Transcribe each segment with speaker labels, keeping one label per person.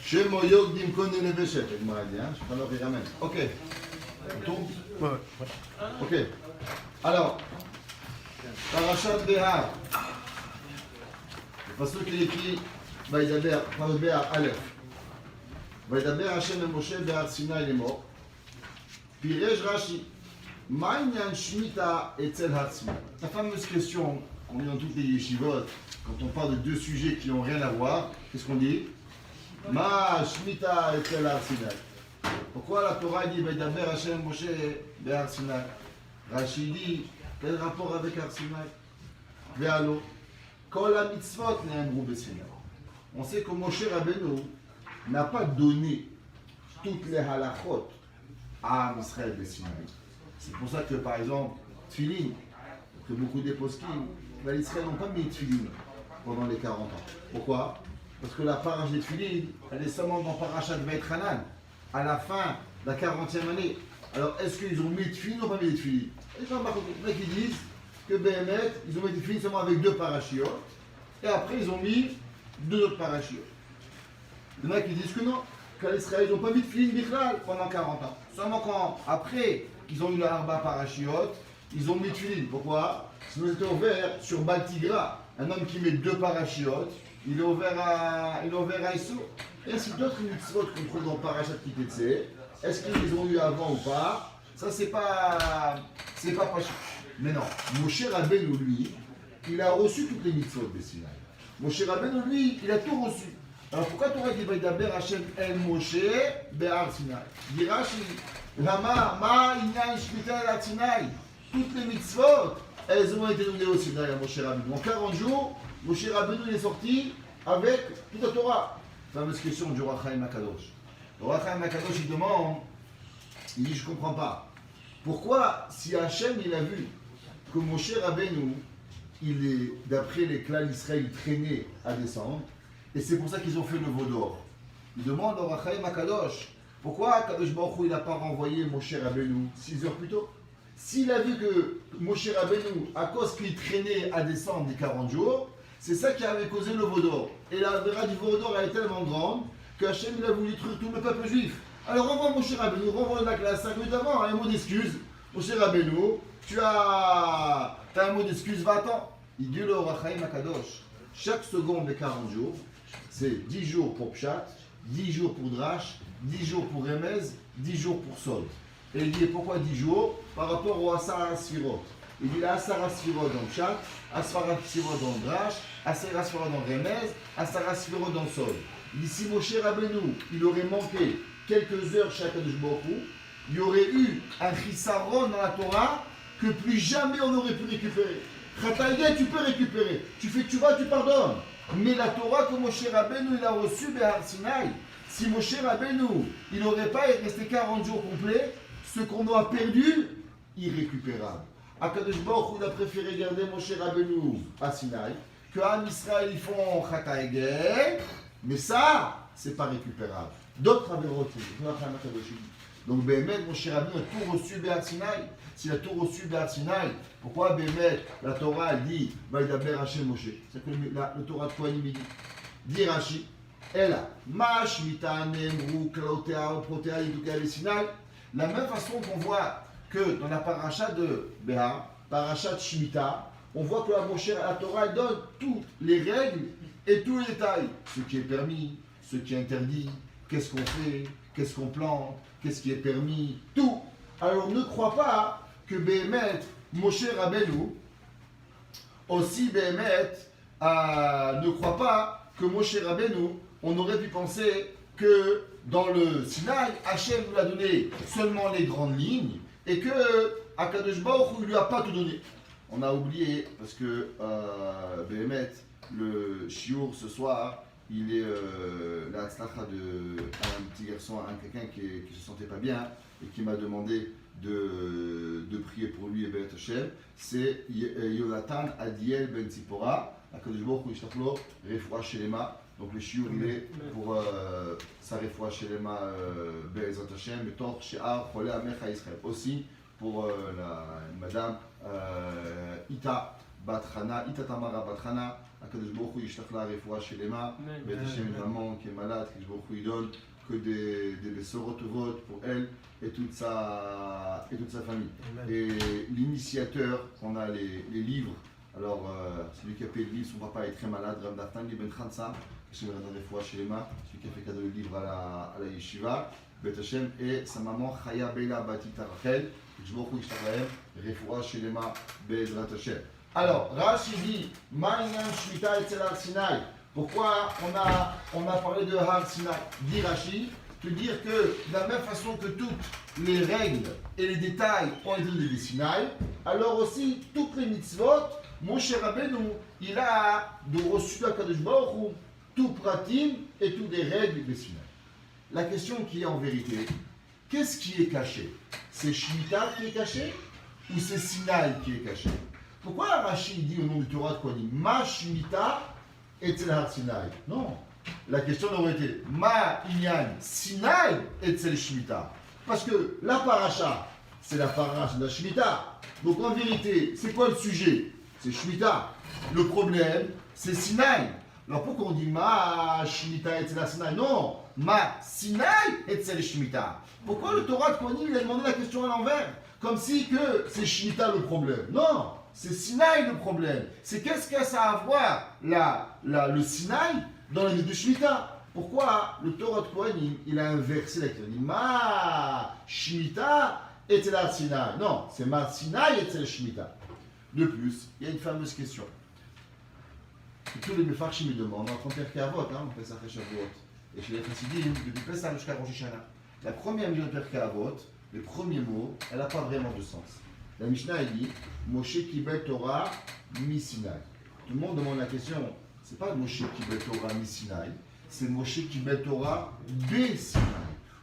Speaker 1: Shemo Yogdim Kone Neveshet, il m'a dit, je prends leur ramène. Ok. On tourne. Ouais. Ok. Alors, Parashat Behar. Le passage qui est écrit, Parashat Behar Aleph. וידבר השם אל משה בהר סיני לאמור, פירש רש"י, מה עניין שמיטה אצל הר סיני? La fameuse question qu'on dit dans toutes les yeshivot, quand on parle de deux sujets qui n'ont rien à voir, qu'est-ce qu'on dit? Ma shmita etel har Sinai. Pourquoi la Torah dit וידבר השם אל משה בהר סיני? Rashi dit, quel rapport avec har Sinai? והלא, כל המצוות נאמרו בסיני. On sait que Moshe Rabbeinu n'a pas donné toutes les halachot à Israël de Sinaï. C'est pour ça que, par exemple, Tfilin, que beaucoup des poskim, les Israéliens n'ont pas mis Tfilin pendant les 40 ans. Pourquoi? Parce que la paracha de Tfilin, elle est seulement dans Parashat Beit Hanan, à la fin de la 40e année. Alors, est-ce qu'ils ont mis Tfilin ou pas mis Tfilin? Et quand les mecs ils disent que Béhémet, ils ont mis Tfilin seulement avec 2 parachiotes, et après ils ont mis 2 autres parachiotes. Il y en a qui disent que non, qu'à l'Israël, ils n'ont pas mis de film Bichlal pendant 40 ans. Seulement quand, après qu'ils ont eu la Arba parachiotes, ils ont mis de film. Pourquoi? Sinon, ils étaient ouverts sur Baltigra. Un homme qui met 2 parachiotes, il est ouvert à Issou. Et ainsi d'autres mitzvot qu'on trouve dans Parashat Kitetse, est-ce qu'ils les ont eu avant ou pas? Ça, c'est pas Pachut. Mais non, Moshe Rabbeinu, lui, il a reçu toutes les mitzvot de Sinaï. Moshe Rabbeinu, lui, il a tout reçu. Alors pourquoi Torah dit Vaidaber Hashem El Moshe Behar Sinai? Dit Rashi, Lama, Ma Inyan Shmita El Sinai. Toutes les mitzvot, elles ont été données au Sinaï à Moshe Rabbeinu. En 40 jours, Moshe Rabbeinu est sorti avec toute la Torah. Fameuse question du Roi Chaim Akadosh. Le Roi Chaim Akadosh il demande, il dit je ne comprends pas. Pourquoi si Hashem il a vu que Moshe Rabbeinu, il est d'après les clans d'Israël, il traînait à descendre. Et c'est pour ça qu'ils ont fait le veau d'or. Il demande au Rachaim Akadosh, pourquoi Kadosh Baruch Hu, il n'a pas renvoyé Moshe Rabbeinu 6 heures plus tôt? S'il a vu que Moshe Rabbeinu, à cause qu'il traînait à descendre des 40 jours, c'est ça qui avait causé le veau d'or. Et la vera du veau d'or est tellement grande que Hachem il a voulu détruire tout le peuple juif. Alors renvoie Moshe Rabbeinu, renvoie la classe 5 minutes avant, un mot d'excuse. Moshe Rabbeinu, tu as un mot d'excuse, va-t'en. Il dit le Rachaim Akadosh, chaque seconde des 40 jours, c'est 10 jours pour Pshat, 10 jours pour Drash, 10 jours pour Remez, 10 jours pour Sod. Et il dit pourquoi 10 jours? Par rapport au Asara Sfirot. Il dit la Asara Sfirot dans Pshat, Asara Sfirot dans Drash, Asara Sfirot dans Remez, Asara Sfirot dans Sod. Il dit si Moshe Rabbeinu, il aurait manqué quelques heures chaque Kadosh Baruch Hu, il y aurait eu un chisaron dans la Torah que plus jamais on n'aurait pu récupérer. Chataïga, tu peux récupérer. Tu fais tchouva, tu pardonnes. Mais la Torah que Moshe Rabbeinu il a reçue Behar Sinai, si Moshe Rabbeinu il n'aurait pas resté 40 jours complets, ce qu'on a perdu, irrécupérable. Akadosh Baruch Hu il a préféré garder Moshe Rabbeinu à Sinai, que Am Israël ils font Chataïga, mais ça, c'est pas récupérable. D'autres avaient reçu. Donc Béhémet, Moshe Rabbeinu a tout reçu Behar Sinai. S'il a tout reçu Behar Sinai, pourquoi Béhémet, la Torah elle dit Vaidaber Hashem Moshe? C'est que le Torah de Kohanim il dit Rashi, Ela, Ma Shmita Nemru Klaotea Protea Yidukea Sinai. La même façon qu'on voit que dans la paracha de Behar, paracha de Shmita, on voit que la Torah elle donne toutes les règles et tous les détails. Ce qui est permis, ce qui est interdit, qu'est-ce qu'on fait, qu'est-ce qu'on plante, qu'est-ce qui est permis, tout. Alors ne crois pas que Béhémet, Moshe Rabbeinu, aussi Béhémet, ne croit pas que Moshe Rabbeinu, on aurait pu penser que dans le Sinaï, Hachem nous a donné seulement les grandes lignes et que Akadosh Baruch Hu ne lui a pas tout donné. On a oublié, parce que Béhémet, le chiour ce soir, il est la tzlacha d'un petit garçon, quelqu'un qui ne se sentait pas bien et qui m'a demandé de prier pour lui et Beit Hashem, c'est Yonatan Adiel Ben Tzipora, Akadosh Baruch Hu yishlach lo refoua shelema. Donc le shiur il est pour sa refoua shelema Be'ezrat Hashem, betor she'ar cholei amecha Israël. Aussi pour la madame Ita בת חנה, איתה תמרה בת חנה, הקדוש ברוך הוא ישלח לה רפואה שלמה, ואת השם une maman qui est malade, que Baruch Hu lui donne que des bessoros tovot pour elle et toute sa famille. Amen. Et l'initiateur, on a les livres, alors celui qui a payé le livre, son papa est très malade, Rav Nathan Ben Khansa, qui est dans refouah shelema, celui qui a fait cadeau le livre à la yeshiva, Bet Hashem, et sa maman Chaya Beila Batita Rachel, que Baruch Hu yishlach lahem refouah shelema Be'ezrat Hashem. Alors, Rashi dit, Ma'inyan Shmita etzel Har Sinai. Pourquoi on a parlé de Har Sinai? Dit Rashi, te dire que de la même façon que toutes les règles et les détails ont été donnés des Sinaï, alors aussi toutes les mitzvot, Moshe Rabbeinu, il a reçu de Kadosh Baruch Hu tout pratim et toutes les règles des Sinaï. La question qui est en vérité, qu'est-ce qui est caché? C'est Shemitah qui est caché ou c'est Sinaï qui est caché? Pourquoi Rashi dit au nom du Torah de quoi dit Ma Shemitah etzel Har Sinai? Non. La question aurait été Ma Inyan Sinai etzel Shemitah. Parce que la paracha, c'est la paracha de la Shemitah. Donc en vérité, c'est quoi le sujet? C'est Shemitah. Le problème, c'est Sinai. Alors pourquoi on dit Ma Shemitah etzel Sinai? Non. Ma Sinai etzel Shemitah. Pourquoi le Torah de Kohanim il a demandé la question à l'envers? Comme si que c'est Shemitah le problème. Non. C'est Sinaï le problème. C'est qu'est-ce que ça a à voir le Sinaï dans la vie de Shemitah? Pourquoi le Torah de Kohanim, il a inversé la question? Il dit Ma Shemitah etzel Har Sinai. Non, c'est Ma Sinai etzel Shemitah. De plus, il y a une fameuse question. Tous les Mefarshim me demandent, entre Perkei Avot, on fait ça après Shavuot, et chez les Chassidim, depuis Pesach jusqu'à Rosh Hashanah. La première mise de Perkei Avot, le premier mot, elle n'a pas vraiment de sens. La Mishnah elle dit Moshe Kibel Torah mi Sinai. Tout le monde demande la question, c'est pas Moshe Kibel Torah mi Sinai, c'est Moshe Kibel Torah be Sinai.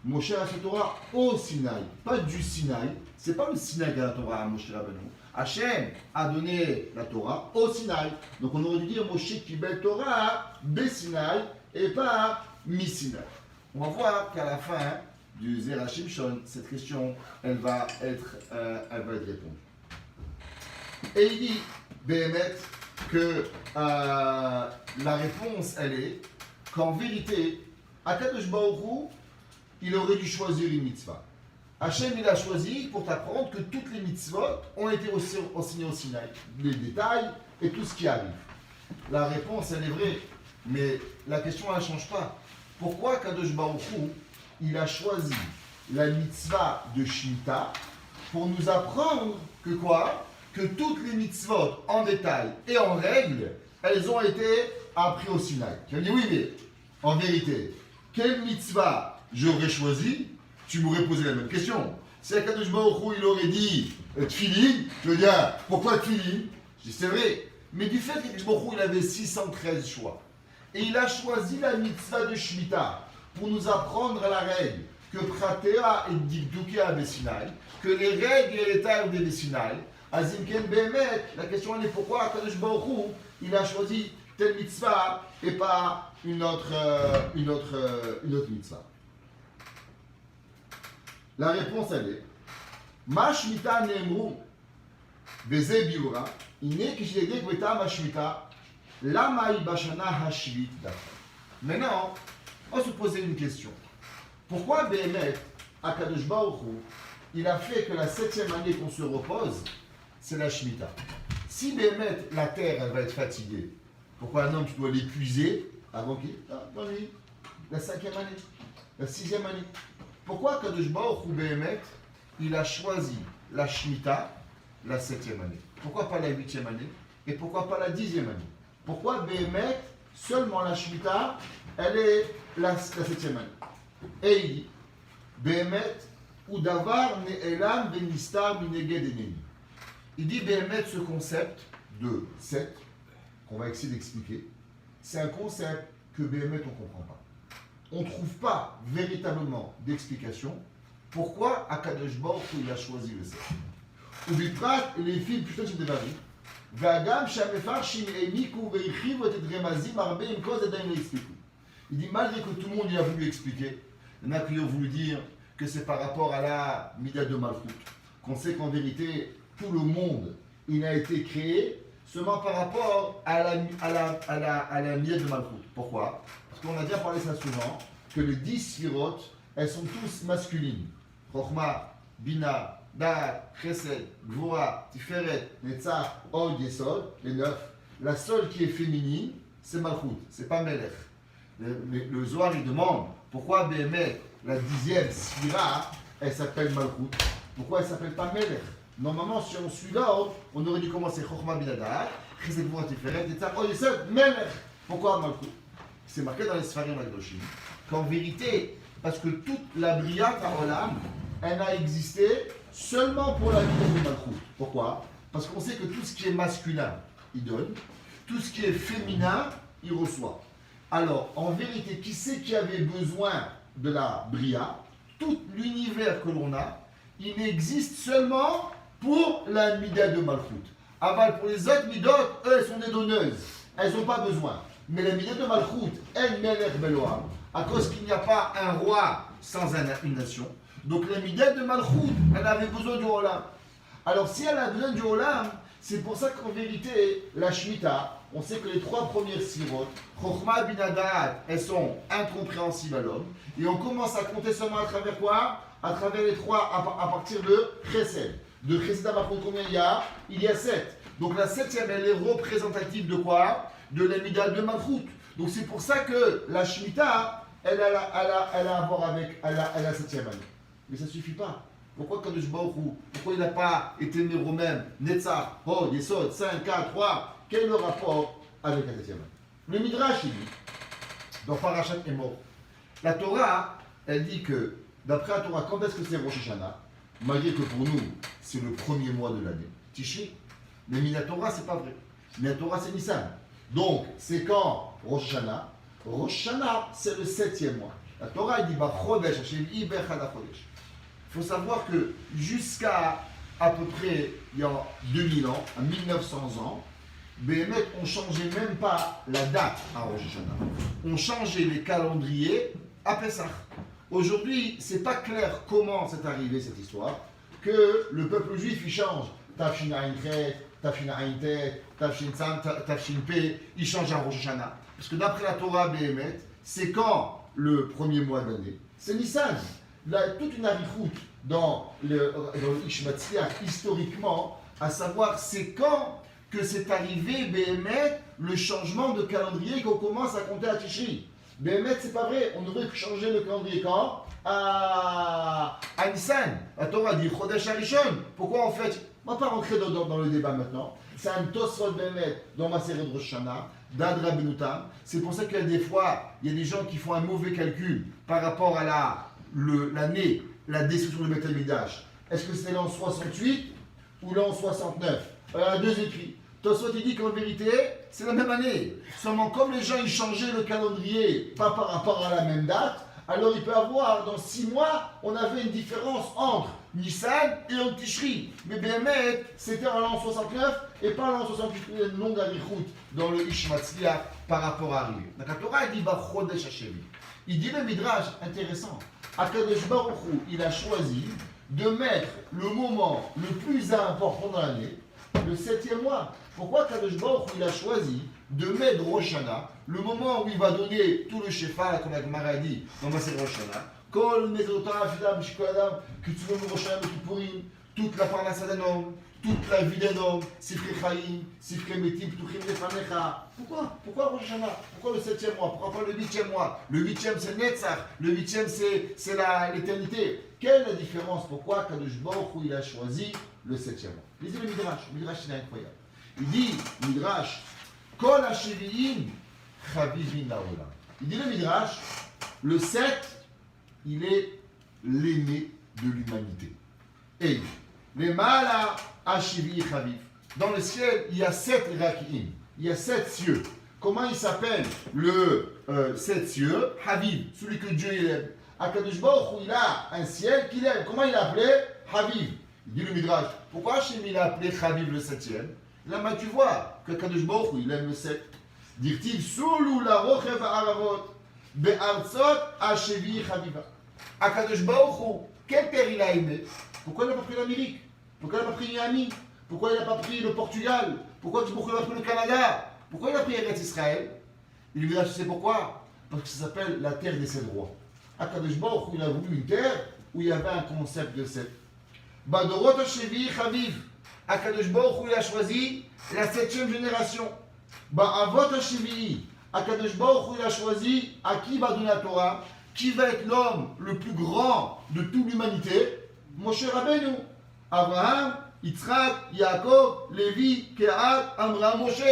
Speaker 1: Moshe a fait Torah au Sinai, pas du Sinai. C'est pas le Sinai qui a la Torah à Moshe Rabbeinu. Hachem a donné la Torah au Sinai. Donc on aurait dû dire Moshe Kibel Torah be Sinai et pas mi Sinai. On va voir qu'à la fin du Zera Shimshon, cette question, elle va être répondue. Et il dit, Béhémet, que la réponse, elle est qu'en vérité, Akadosh Baruch Hu, il aurait dû choisir une mitzvah. Hachem, il a choisi pour t'apprendre que toutes les mitzvot ont été enseignées au Sinaï, les détails et tout ce qui arrive. La réponse, elle est vraie, mais la question, elle ne change pas. Pourquoi Akadosh Baruch Hu, il a choisi la mitzvah de Shemitah pour nous apprendre que quoi? Que toutes les mitzvot en détail et en règle, elles ont été apprises au Sinaï. Tu vas me dire, oui, mais en vérité, quelle mitzvah j'aurais choisi? Tu m'aurais posé la même question. Si Akadosh Baruch Hu, il aurait dit Tfilin, tu veux dire, pourquoi Tfilin? Je dis, c'est vrai. Mais du fait qu'Akadosh Baruch Hu, il avait 613 choix, et il a choisi la mitzvah de Shemitah pour nous apprendre la règle que Pratea et Dikdukia à Sinai, que les règles et les tailles des Sinai, Azimken Behemet, la question elle est pourquoi Akadosh Baruch Hu, il a choisi telle mitzvah et pas une autre mitzvah. La réponse elle est Ma Shemitah Ne'emru Beze Biura, Ine Kishidegek Beta Ma Shemitah, Lama Bashana Hashvit Dafra. Maintenant, on va se poser une question. Pourquoi Béhémet, Akadosh Baruch Hu, il a fait que la 7e année qu'on se repose, c'est la Shemitah? Si Béhémet, la terre, elle va être fatiguée, pourquoi un homme, tu dois l'épuiser avant qu'il... dans lui, la 5e année, la 6e année. Pourquoi Akadosh Baruch Hu, Béhémet, il a choisi la Shemitah, la 7e année? Pourquoi pas la 8e année? Et pourquoi pas la 10e année? Pourquoi Béhémet, seulement la Shemitah, elle est la 7e année? Et il dit, Béhémet, ou davar ne'elam venistar mineged enemi. Il dit, Béhémet, ce concept de 7, qu'on va essayer d'expliquer, c'est un concept que Béhémet, on ne comprend pas. On ne trouve pas véritablement d'explication pourquoi Akadosh Baruch Hu, il a choisi le 7. Ou biprat, les filles plutôt de Devarim, Vagam Shamefar Shim'emiku Ve'ichiv et Remazim Arbe im Koz Adaim Le'expliku. Il dit, malgré que tout le monde y a voulu expliquer, il y en a qui ont voulu dire que c'est par rapport à la Mida de Malchut, qu'on sait qu'en vérité, tout le monde, il a été créé seulement par rapport à la miette de Malchut. Pourquoi? Parce qu'on a déjà parlé ça souvent, que les 10 sphirotes, elles sont tous masculines. Chokhmah, Bina, Da'at, Chesed, Gvura, Tiferet, Netzach, Od, Yesod, les 9. La seule qui est féminine, c'est Malchut, c'est pas Melech. Le Zohar, il demande pourquoi Béhémet, la 10e sphira, elle s'appelle Malchut. Pourquoi elle ne s'appelle pas Melech? Normalement, si on suit l'ordre, on aurait dû commencer Chokhmah, Bina, Da'at, Chesed, Gvura, Tiferet, Netzach, Od, Yesod, Melech. Pourquoi Malchut? C'est marqué dans les Sfarim Agdoshim qu'en vérité, parce que toute la Briat Olam, elle a existé seulement pour la vie de Malchut. Pourquoi? Parce qu'on sait que tout ce qui est masculin, il donne, tout ce qui est féminin, il reçoit. Alors, en vérité, qui c'est qui avait besoin de la Bria? Tout l'univers que l'on a, il existe seulement pour la Mida de Malchut. Aval, pour les autres Midot, eux, elles sont des donneuses. Elles n'ont pas besoin. Mais la Mida de Malchut, elle Melech Beloam, à cause qu'il n'y a pas un roi sans une nation. Donc la Mida de Malchut, elle avait besoin du Olam. Alors si elle a besoin du Olam, c'est pour ça qu'en vérité, la Shemitah, on sait que les 3 premières sirotes, Chokhmah, Bina, Da'at, elles sont incompréhensibles à l'homme. Et on commence à compter seulement à travers quoi? À travers les 3, à partir de Chesed. De Chesed à Malchut, combien il y a? Il y a 7. Donc la 7e, elle est représentative de quoi? De la Mida de Malchut. Donc c'est pour ça que la Shemitah, elle a à voir avec la 7e année. Mais ça ne suffit pas. Pourquoi Kadosh Baruch Hu, pourquoi il n'a pas été Méromem, Netzach, Hod, Yesod, 5, 4, 3? Quel est le rapport avec la 7e année? Le Midrash, il dit, dans Parashat Emor, la Torah, elle dit que, d'après la Torah, quand est-ce que c'est Rosh Hashanah? Malgré que pour nous, c'est le premier mois de l'année, Tishri. Mais Minatora, c'est pas vrai. Minatora, c'est Nissan. Donc, c'est quand Rosh Hashanah? Rosh Hashanah, c'est le 7e mois. La Torah, elle dit, bah, Chodesh, Hashem, Iber Chada Chodesh. Il faut savoir que jusqu'à à peu près il y a 2000 ans, à 1900 ans, Béhémet, on ne changeait même pas la date à Rosh Hashanah. On changeait les calendriers à Pessah. Aujourd'hui, ce n'est pas clair comment c'est arrivé cette histoire, que le peuple juif il change. Tafshin Ayin Chet, Tafshin Ayin Tet, Tafshin Tzam, Tafshin Pe, il change à Rosh Hashanah. Parce que d'après la Torah Béhémet, c'est quand le premier mois de l'année? C'est Nissan. Toute une arichout dans le Ish Matzliach, historiquement, à savoir c'est quand que c'est arrivé, Béhémet, le changement de calendrier qu'on commence à compter à Tishri. Béhémet, c'est pas vrai, on aurait pu changer le calendrier quand? À Nissan. La Torah dit Chodesh Harishon. Pourquoi en fait? On ne va pas rentrer dans le débat maintenant. C'est un Tosfot Béhémet dans ma série de Rosh Hashanah, d'Ad Rabbeinu Tam. C'est pour ça que des fois, il y a des gens qui font un mauvais calcul par rapport à l'année, la destruction du Beth Amikdash. Est-ce que c'était l'an 68 ou l'an 69? Il y a 2 écrits. Tosfot il dit qu'en vérité, c'est la même année. Seulement comme les gens ils changeaient le calendrier, pas par rapport à la même date, alors il peut avoir, dans 6 mois, on avait une différence entre Nissan et en Tishri. Mais Béhémet, c'était en l'an 69 et pas en l'an 68. Il y a une longue arichout dans le Ish Matzliach par rapport à Arrivé. Donc la Torah dit Ba Chodesh Hashem. Il dit le Midrash, intéressant. Akadosh Baruch Hu, il a choisi de mettre le moment le plus important dans l'année, le 7e mois. Pourquoi Akadosh Baruch Hu, il a choisi de mettre Rosh Hashanah, le moment où il va donner tout le Shefa, comme la Gemara dit dans Maser Rosh Hashanah, Kol Nezotav Shidam Shikol Adam, Kitzuvim Rosh Hashanah Kippurim, toute la parnassa d'un homme, toute la vie d'un homme, Sifrei Chaim, Sifrei Metim, Ptuchim Lefanecha. Pourquoi Rosh Hashanah? Pourquoi le 7e mois? Pourquoi pas le 8e mois? Le 8e c'est Netzach, le 8e c'est l'éternité. Quelle est la différence? Pourquoi Kadosh Baruch Hu il a choisi le 7e mois? Lisez le Midrash il est incroyable. Il dit, Midrash, Kol HaShevi'im Chavivin La'olam. Il dit le Midrash, le 7, il est l'aîné de l'humanité. Et les Mala HaShevi'i Chaviv. Dans le ciel, il y a 7 Raki'im. Il y a 7 cieux. Comment il s'appelle le 7 cieux? Haviv, celui que Dieu aime. Akadosh Baruch Hu, il a un ciel qu'il aime. Comment il l'a appelé? Haviv. Il dit le Midrash, pourquoi Hachem il a appelé Haviv le 7e? Là, tu vois que Akadosh Baruch Hu, il aime le 7. Dit-il, Soulou la rochev ha'aravot, be'artzot ha'shevi chaviva. Akadosh Baruch Hu, quel terre il a aimé? Pourquoi il n'a pas pris l'Amérique? Pourquoi il n'a pas pris Miami? Pourquoi il n'a pas pris le Portugal? Pourquoi tu n'a pris le Canada? Pourquoi il a pris Eretz Israël? Il lui dit, tu sais pourquoi? Parce que ça s'appelle la terre des 7 rois. Akadosh Baruch Hu, il a voulu une terre où il y avait un concept de 7. Badorot Hashevi Chaviv. Akadosh Baruch Hu, il a choisi la 7e génération. Ba'avot Hashevi. Akadosh Baruch Hu, il a choisi à qui va donner la Torah, qui va être l'homme le plus grand de toute l'humanité. Moshe Rabbeinu. Abraham, Yitzhak, Yaakov, Lévi, Kehat, Amram, Moshe.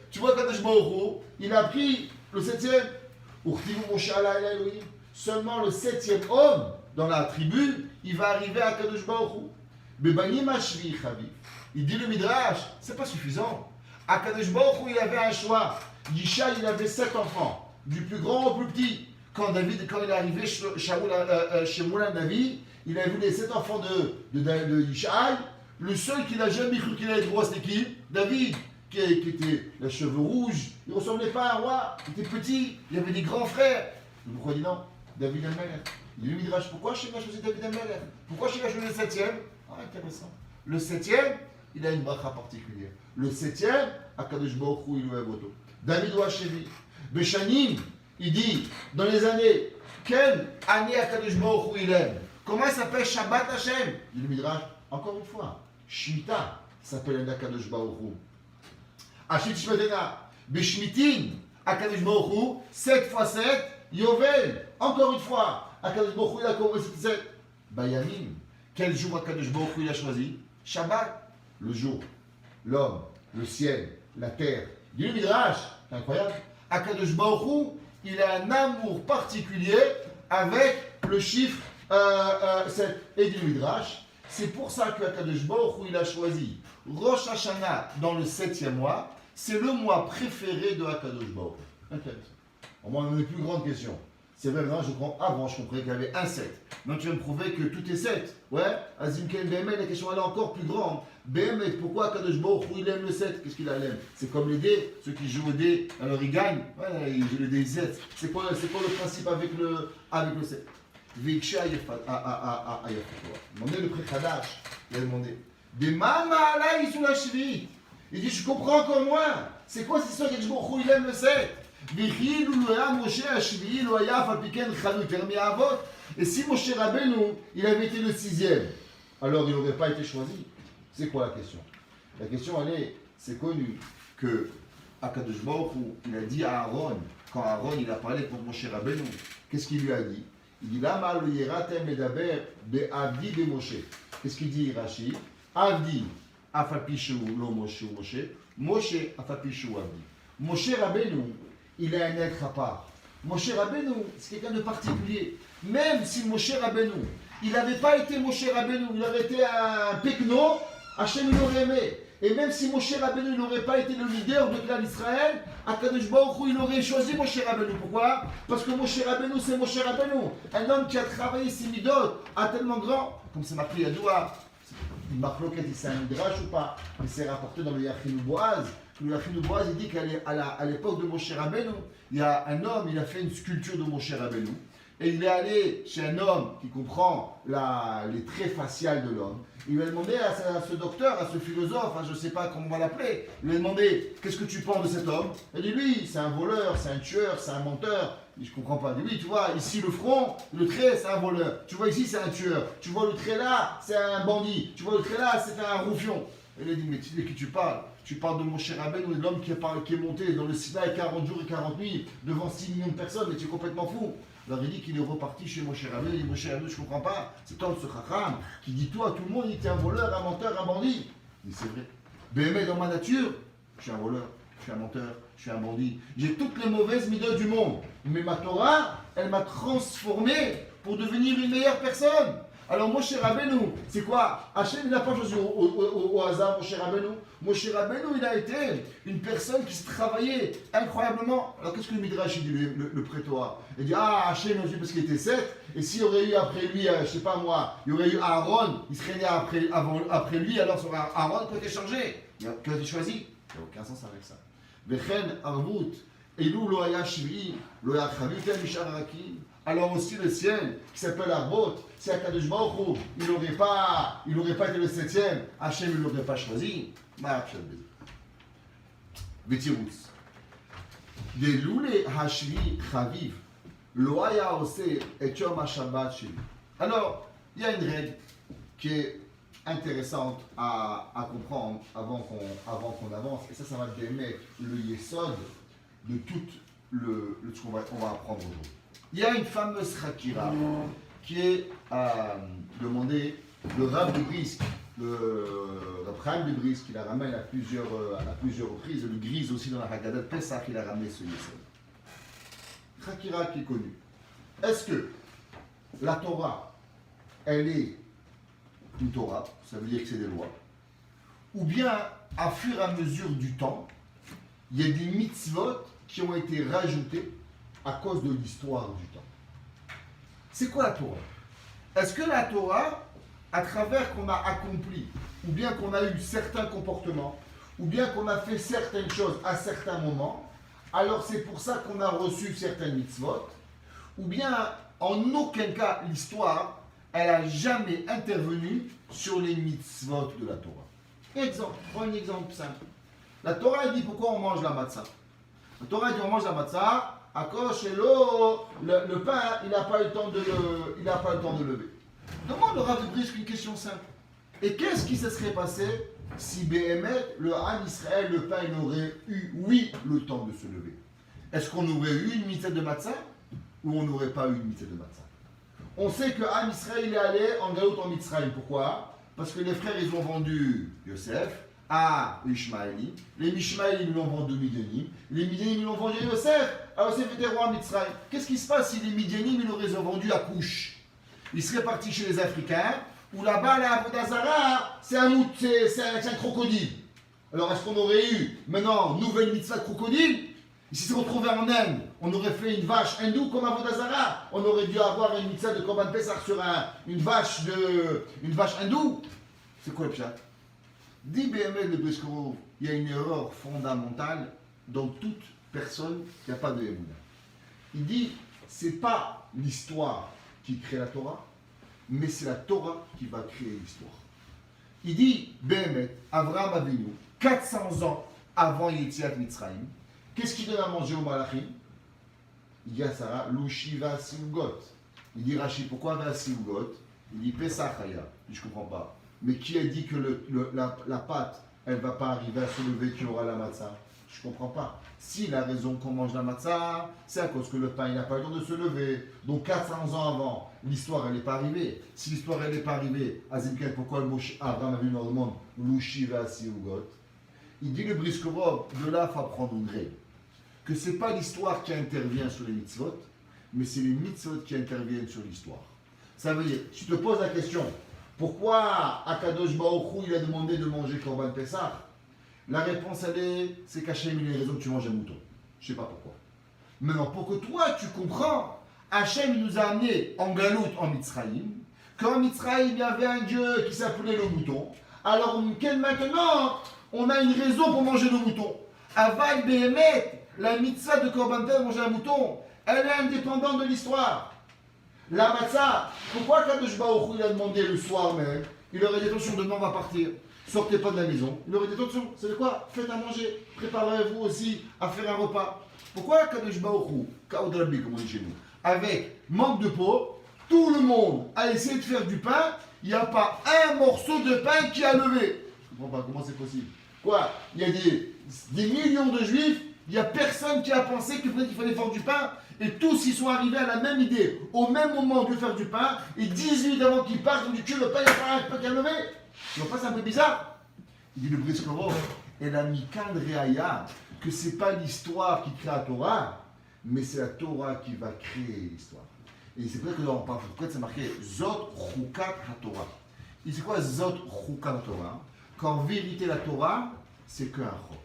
Speaker 1: Tu vois qu'Akadosh Baruch Hu, il a pris le 7e. Seulement le 7e homme dans la tribu, il va arriver à Kadosh Baruch Hu. Il dit le Midrash, c'est pas suffisant. À Kadosh Baruch Hu, il avait un choix. Yishai, il avait 7 enfants, du plus grand au plus petit. Quand il est arrivé chez Moulin David, il a vu les 7 enfants de Yishai. Le seul qu'il n'a jamais cru qu'il allait être roi, c'était qui? David, qui était les cheveux rouges. Il ne ressemblait pas à un roi, il était petit, il avait des grands frères. Pourquoi il dit non? David Amelech. Il lui Midrash, pourquoi Hachem a choisi David Amelech? Pourquoi Hachem a choisi le 7e? Ah, intéressant. Le 7e, il a une bracha particulière. Le 7e, Akadosh Baruch Hu, il lui a voto. David ou Hachevi. Beshanim, il dit, dans les années, quelle année Akadosh Baruch Hu il aime? Comment il s'appelle Shabbat Hachem? Il dit le Midrash, encore une fois, Shemitah s'appelle un Akadosh Baruch Hu. Ashit Shmetena, Beshmitin, Akadosh Baruch Hu, 7 x 7, Yovel, encore une fois, Akadosh Baruch Hu, il a commencé 7. Bayamim, quel jour Akadosh Baruch Hu il a choisi? Shabbat, le jour, l'homme, le ciel, la terre. Dit le Midrash, c'est incroyable. Akadosh Baruch Hu, il a un amour particulier avec le chiffre 7. Et dit le Midrash, c'est pour ça que Akadosh Baruch Hu, il a choisi Rosh Hashanah dans le 7e mois. C'est le mois préféré de Akadosh Baruch Hu. Au moins, on a une plus grande question. C'est vrai, maintenant, avant, je comprenais qu'il y avait un 7. Donc, tu viens me prouver que tout est 7. Ouais, Azimken BML, la question elle est encore plus grande. BML, pourquoi Akadosh Baruch Hu, il aime le 7? Qu'est-ce qu'il aime? C'est comme les dés, ceux qui jouent aux dés, alors ils gagnent. Ouais, ils jouent les dés 7. C'est quoi le principe avec le 7? Veksha Ayafat. Demandez le pré-Khadash. Il a demandé. Des Mama Alaï sous la cheville. Il dit, je comprends encore moins. C'est quoi cette histoire qu'Akadosh Baruch Hu, il aime le 7? Et si Moshe Rabbeinu, il avait été le 6e, alors il n'aurait pas été choisi. C'est quoi la question? La question, c'est connu que Akadosh Baruch Hu, il a dit à Aaron, quand Aaron il a parlé pour Moshe Rabbeinu, qu'est-ce qu'il lui a dit? Il dit, Lama lo yeratem medaber be'avdi be Moshe. Qu'est-ce qu'il dit Rashi? Avdi afapishu lo Moshe ou Moshe, Moshe afapishu avdi. Moshe Rabbeinu, il est un être à part. Moshe Rabbeinu, c'est quelqu'un de particulier. Même si Moshe Rabbeinu, il n'avait pas été Moshe Rabbeinu, il aurait été un pekno, Hachem il l'aurait aimé. Et même si Moshe Rabbeinu n'aurait pas été le leader de clan d'Israël, Akadosh Baruch Hu, il aurait choisi Moshe Rabbeinu. Pourquoi? Parce que Moshe Rabbeinu, c'est Moshe Rabbeinu. Un homme qui a travaillé ses midot, à tellement grand, comme c'est marqué Yadoua, une marloquette, c'est un midrash ou pas? Mais c'est rapporté dans le Yachinu Boaz. Le Yachinu Boaz, il dit qu'à l'époque de Moshe Rabbeinu, il y a un homme, il a fait une sculpture de Moshe Rabbeinu. Et il est allé chez un homme qui comprend les traits faciaux de l'homme. Il lui a demandé à ce docteur, à ce philosophe, je ne sais pas comment on va l'appeler, il lui a demandé, qu'est-ce que tu penses de cet homme? Il dit, lui, c'est un voleur, c'est un tueur, c'est un menteur. Il dit, je ne comprends pas. Il dit, oui, tu vois, ici le front, le trait, c'est un voleur. Tu vois, ici, c'est un tueur. Tu vois, le trait là, c'est un bandit. Tu vois, le trait là, c'est un roufion. Il a dit, mais tu sais de qui tu parles? Tu parles de Moshe Rabbeinu, de l'homme qui est monté dans le Sinaï 40 jours et 40 nuits devant 6 millions de personnes, mais tu es complètement fou. Alors il dit qu'il est reparti chez Moshe Rabbeinu. Il dit, Moshe Rabbeinu, je ne comprends pas. Cet homme, ce Chacham, qui dit tout à tout le monde, il était un voleur, un menteur, un bandit. Il dit, c'est vrai. Mais dans ma nature, je suis un voleur, je suis un menteur, je suis un bandit. J'ai toutes les mauvaises midot du monde. Mais ma Torah, elle m'a transformé pour devenir une meilleure personne. Alors Moshe Rabbeinu, c'est quoi? Hachem, il n'a pas choisi au hasard Moshe Rabbeinu. Moshe Rabbeinu, il a été une personne qui se travaillait incroyablement. Alors qu'est-ce que le Midrash dit, le prétoire? Il dit, Hachem, il a dit parce qu'il était 7, et s'il y aurait eu après lui, je ne sais pas moi, il y aurait eu Aaron, il serait né après lui, alors ça aurait Aaron qui a été changé, qui a été choisi. Il n'y a aucun sens avec ça. Vechen Arvut, Elou lo haya shvi'i, lo haya chavitem mishar harakim. Alors aussi le ciel, qui s'appelle Arbot, si Akadosh Baruch Hu, il n'aurait pas été le 7e, Hachem ne l'aurait pas choisi. ותירוץ. דלולי השביעי חביב, לא היה עושה את יום השבת שלי. Alors, il y a une règle qui est intéressante à comprendre avant qu'on avance, et ça va démettre le yesod de tout ce qu'on va apprendre aujourd'hui. Il y a une fameuse Chakira qui est demandée, le Rav de Brisk, le Rav de Brisk, qui la ramène à plusieurs reprises, le Grise aussi dans la Haggadah de Pesach, il a ramené ce yesod. Chakira qui est connue. Est-ce que la Torah, elle est une Torah, ça veut dire que c'est des lois, ou bien, à fur et à mesure du temps, il y a des mitzvot qui ont été rajoutés à cause de l'histoire du temps. C'est quoi la Torah? Est-ce que la Torah, à travers qu'on a accompli, ou bien qu'on a eu certains comportements, ou bien qu'on a fait certaines choses à certains moments, alors c'est pour ça qu'on a reçu certaines mitzvot, ou bien en aucun cas l'histoire, elle n'a jamais intervenu sur les mitzvot de la Torah. Exemple, prends un exemple simple. La Torah dit pourquoi on mange la matzah. La Torah dit on mange la matzah, à cause de l'eau, le pain, il n'a pas eu le temps de lever. Demande le Rav de Brisk une question simple. Et qu'est-ce qui se serait passé si Béhémet, le Ham Israël, le pain, il aurait eu, oui, le temps de se lever? Est-ce qu'on aurait eu une mitzvah de matzah ou on n'aurait pas eu une mitzvah de matzah? On sait que Ham Israël il est allé en Galout en Mitzrayim. Pourquoi? Parce que les frères ils ont vendu Yosef à l'Ishmaéli. Les Mishmaélim ils l'ont vendu Midianim. Les Midianim ils l'ont vendu à Yosef. Alors Yosef était roi en Mitzrayim. Qu'est-ce qui se passe si les Midianim ils l'auraient vendu à Couche? Ils seraient partis chez les Africains où là-bas la Avodazara c'est un crocodile. Alors est-ce qu'on aurait eu maintenant nouvelle mitzvah de crocodile? Il s'est retrouvé en Inde, on aurait fait une vache hindoue comme Avodazara. On aurait dû avoir une mitzvah de Korban Pesach sur une vache hindoue. C'est quoi le pshat? Dit BML de Briskoro, il y a une erreur fondamentale dans toute personne qui n'a pas de Emouna. Il dit, c'est pas l'histoire qui crée la Torah, mais c'est la Torah qui va créer l'histoire. Il dit, BML, Avraham Avinu, 400 ans avant Yetziat Mitzrayim, qu'est-ce qu'il donne à manger au Malachim? Il dit à Sarah, Louchi va Siugot. Il dit Rashi, pourquoi va Siugot? Il dit Pesach Haya. Je ne comprends pas. Mais qui a dit que la pâte, elle ne va pas arriver à se lever, qu'il y aura la matzah? Je ne comprends pas. Si la raison qu'on mange la matzah, c'est à cause que le pain, il n'a pas le temps de se lever. Donc 400 ans avant, l'histoire, elle n'est pas arrivée. Si l'histoire, elle n'est pas arrivée, Azimkel, pourquoi Abraham a vu dans le monde Louchi va Siugot? Il dit le Briskerov, de là, il faut apprendre une règle. Que ce n'est pas l'histoire qui intervient sur les mitzvot, mais c'est les mitzvot qui interviennent sur l'histoire. Ça veut dire, tu te poses la question, pourquoi Akadosh Baruch Hu, il a demandé de manger Korban Pesach? La réponse, c'est qu'Hachem, il a raison que tu manges un mouton. Je ne sais pas pourquoi. Maintenant, pour que toi, tu comprends, Hachem, il nous a amenés en Galout, en Mitzrayim, qu'en Mitzrayim, il y avait un dieu qui s'appelait le mouton. Alors, maintenant, on a une raison pour manger le mouton. Aval Behemet, la mitzvah de Korban Pesach, manger un mouton, elle est indépendante de l'histoire. La matzah, pourquoi Kadosh Baruch Hu il a demandé le soir même? Il aurait dit attention, demain on va partir, sortez pas de la maison. Il aurait dit attention, c'est quoi? Faites à manger, préparez-vous aussi à faire un repas. Pourquoi Kadosh Baruch Hu, Kaodrabi comme on dit chez nous, avec manque de peau, tout le monde a essayé de faire du pain, il n'y a pas un morceau de pain qui a levé. Je ne comprends pas, comment c'est possible? Quoi? Il y a des millions de juifs, il n'y a personne qui a pensé qu'il fallait faire du pain, et tous ils sont arrivés à la même idée, au même moment de faire du pain, et 10 minutes avant qu'ils partent, ils ont dit que le pain, il n'y a pas un pain qui a levé. Tu vois pas, c'est un peu bizarre? Il dit le Briskerov, elle a mis Kandreaya, que ce n'est pas l'histoire qui crée la Torah, mais c'est la Torah qui va créer l'histoire. Et c'est vrai que dans le Parfait, c'est marqué Zot Chukat HaTorah. Et c'est quoi Zot Chukat HaTorah? Qu'en vérité, la Torah, c'est qu'un roc.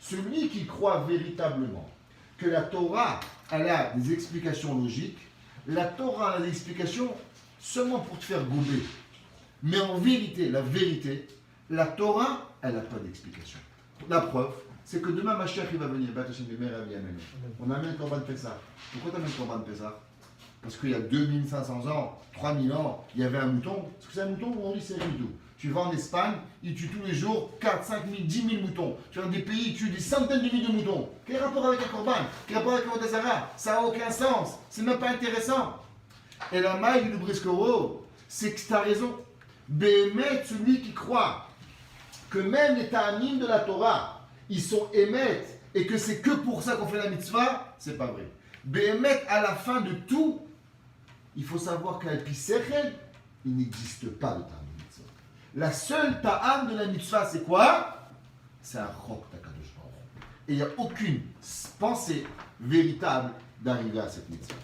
Speaker 1: Celui qui croit véritablement que la Torah, elle a des explications logiques, la Torah a des explications seulement pour te faire gober. Mais en vérité, la Torah, elle n'a pas d'explication. La preuve, c'est que demain, Mashiach, il va venir. On amène Korban Pesach. Pourquoi tu amènes Korban Pesach? Parce qu'il y a 2500 ans, 3000 ans, il y avait un mouton. Est-ce que c'est un mouton ou on dit c'est un mouton? Tu vas en Espagne, ils tuent tous les jours 4, 5 000, 10 000 moutons. Tu vas dans des pays, ils tuent des centaines de milliers de moutons. Quel rapport avec un corban? Quel rapport avec un Otazara? Ça n'a aucun sens. C'est même pas intéressant. Et la maille du Briskoro, c'est que tu as raison. Béhémet, celui qui croit que même les ta'amim de la Torah, ils sont émettent et que c'est que pour ça qu'on fait la mitzvah, c'est pas vrai. Béhémet, à la fin de tout, il faut savoir qu'à Pisechel, il n'existe pas de ta'am de mitzvah. La seule ta'am de la mitzvah, c'est quoi? C'est un chok d'Akadosh Baruch. Et il n'y a aucune pensée véritable d'arriver à cette mitzvah.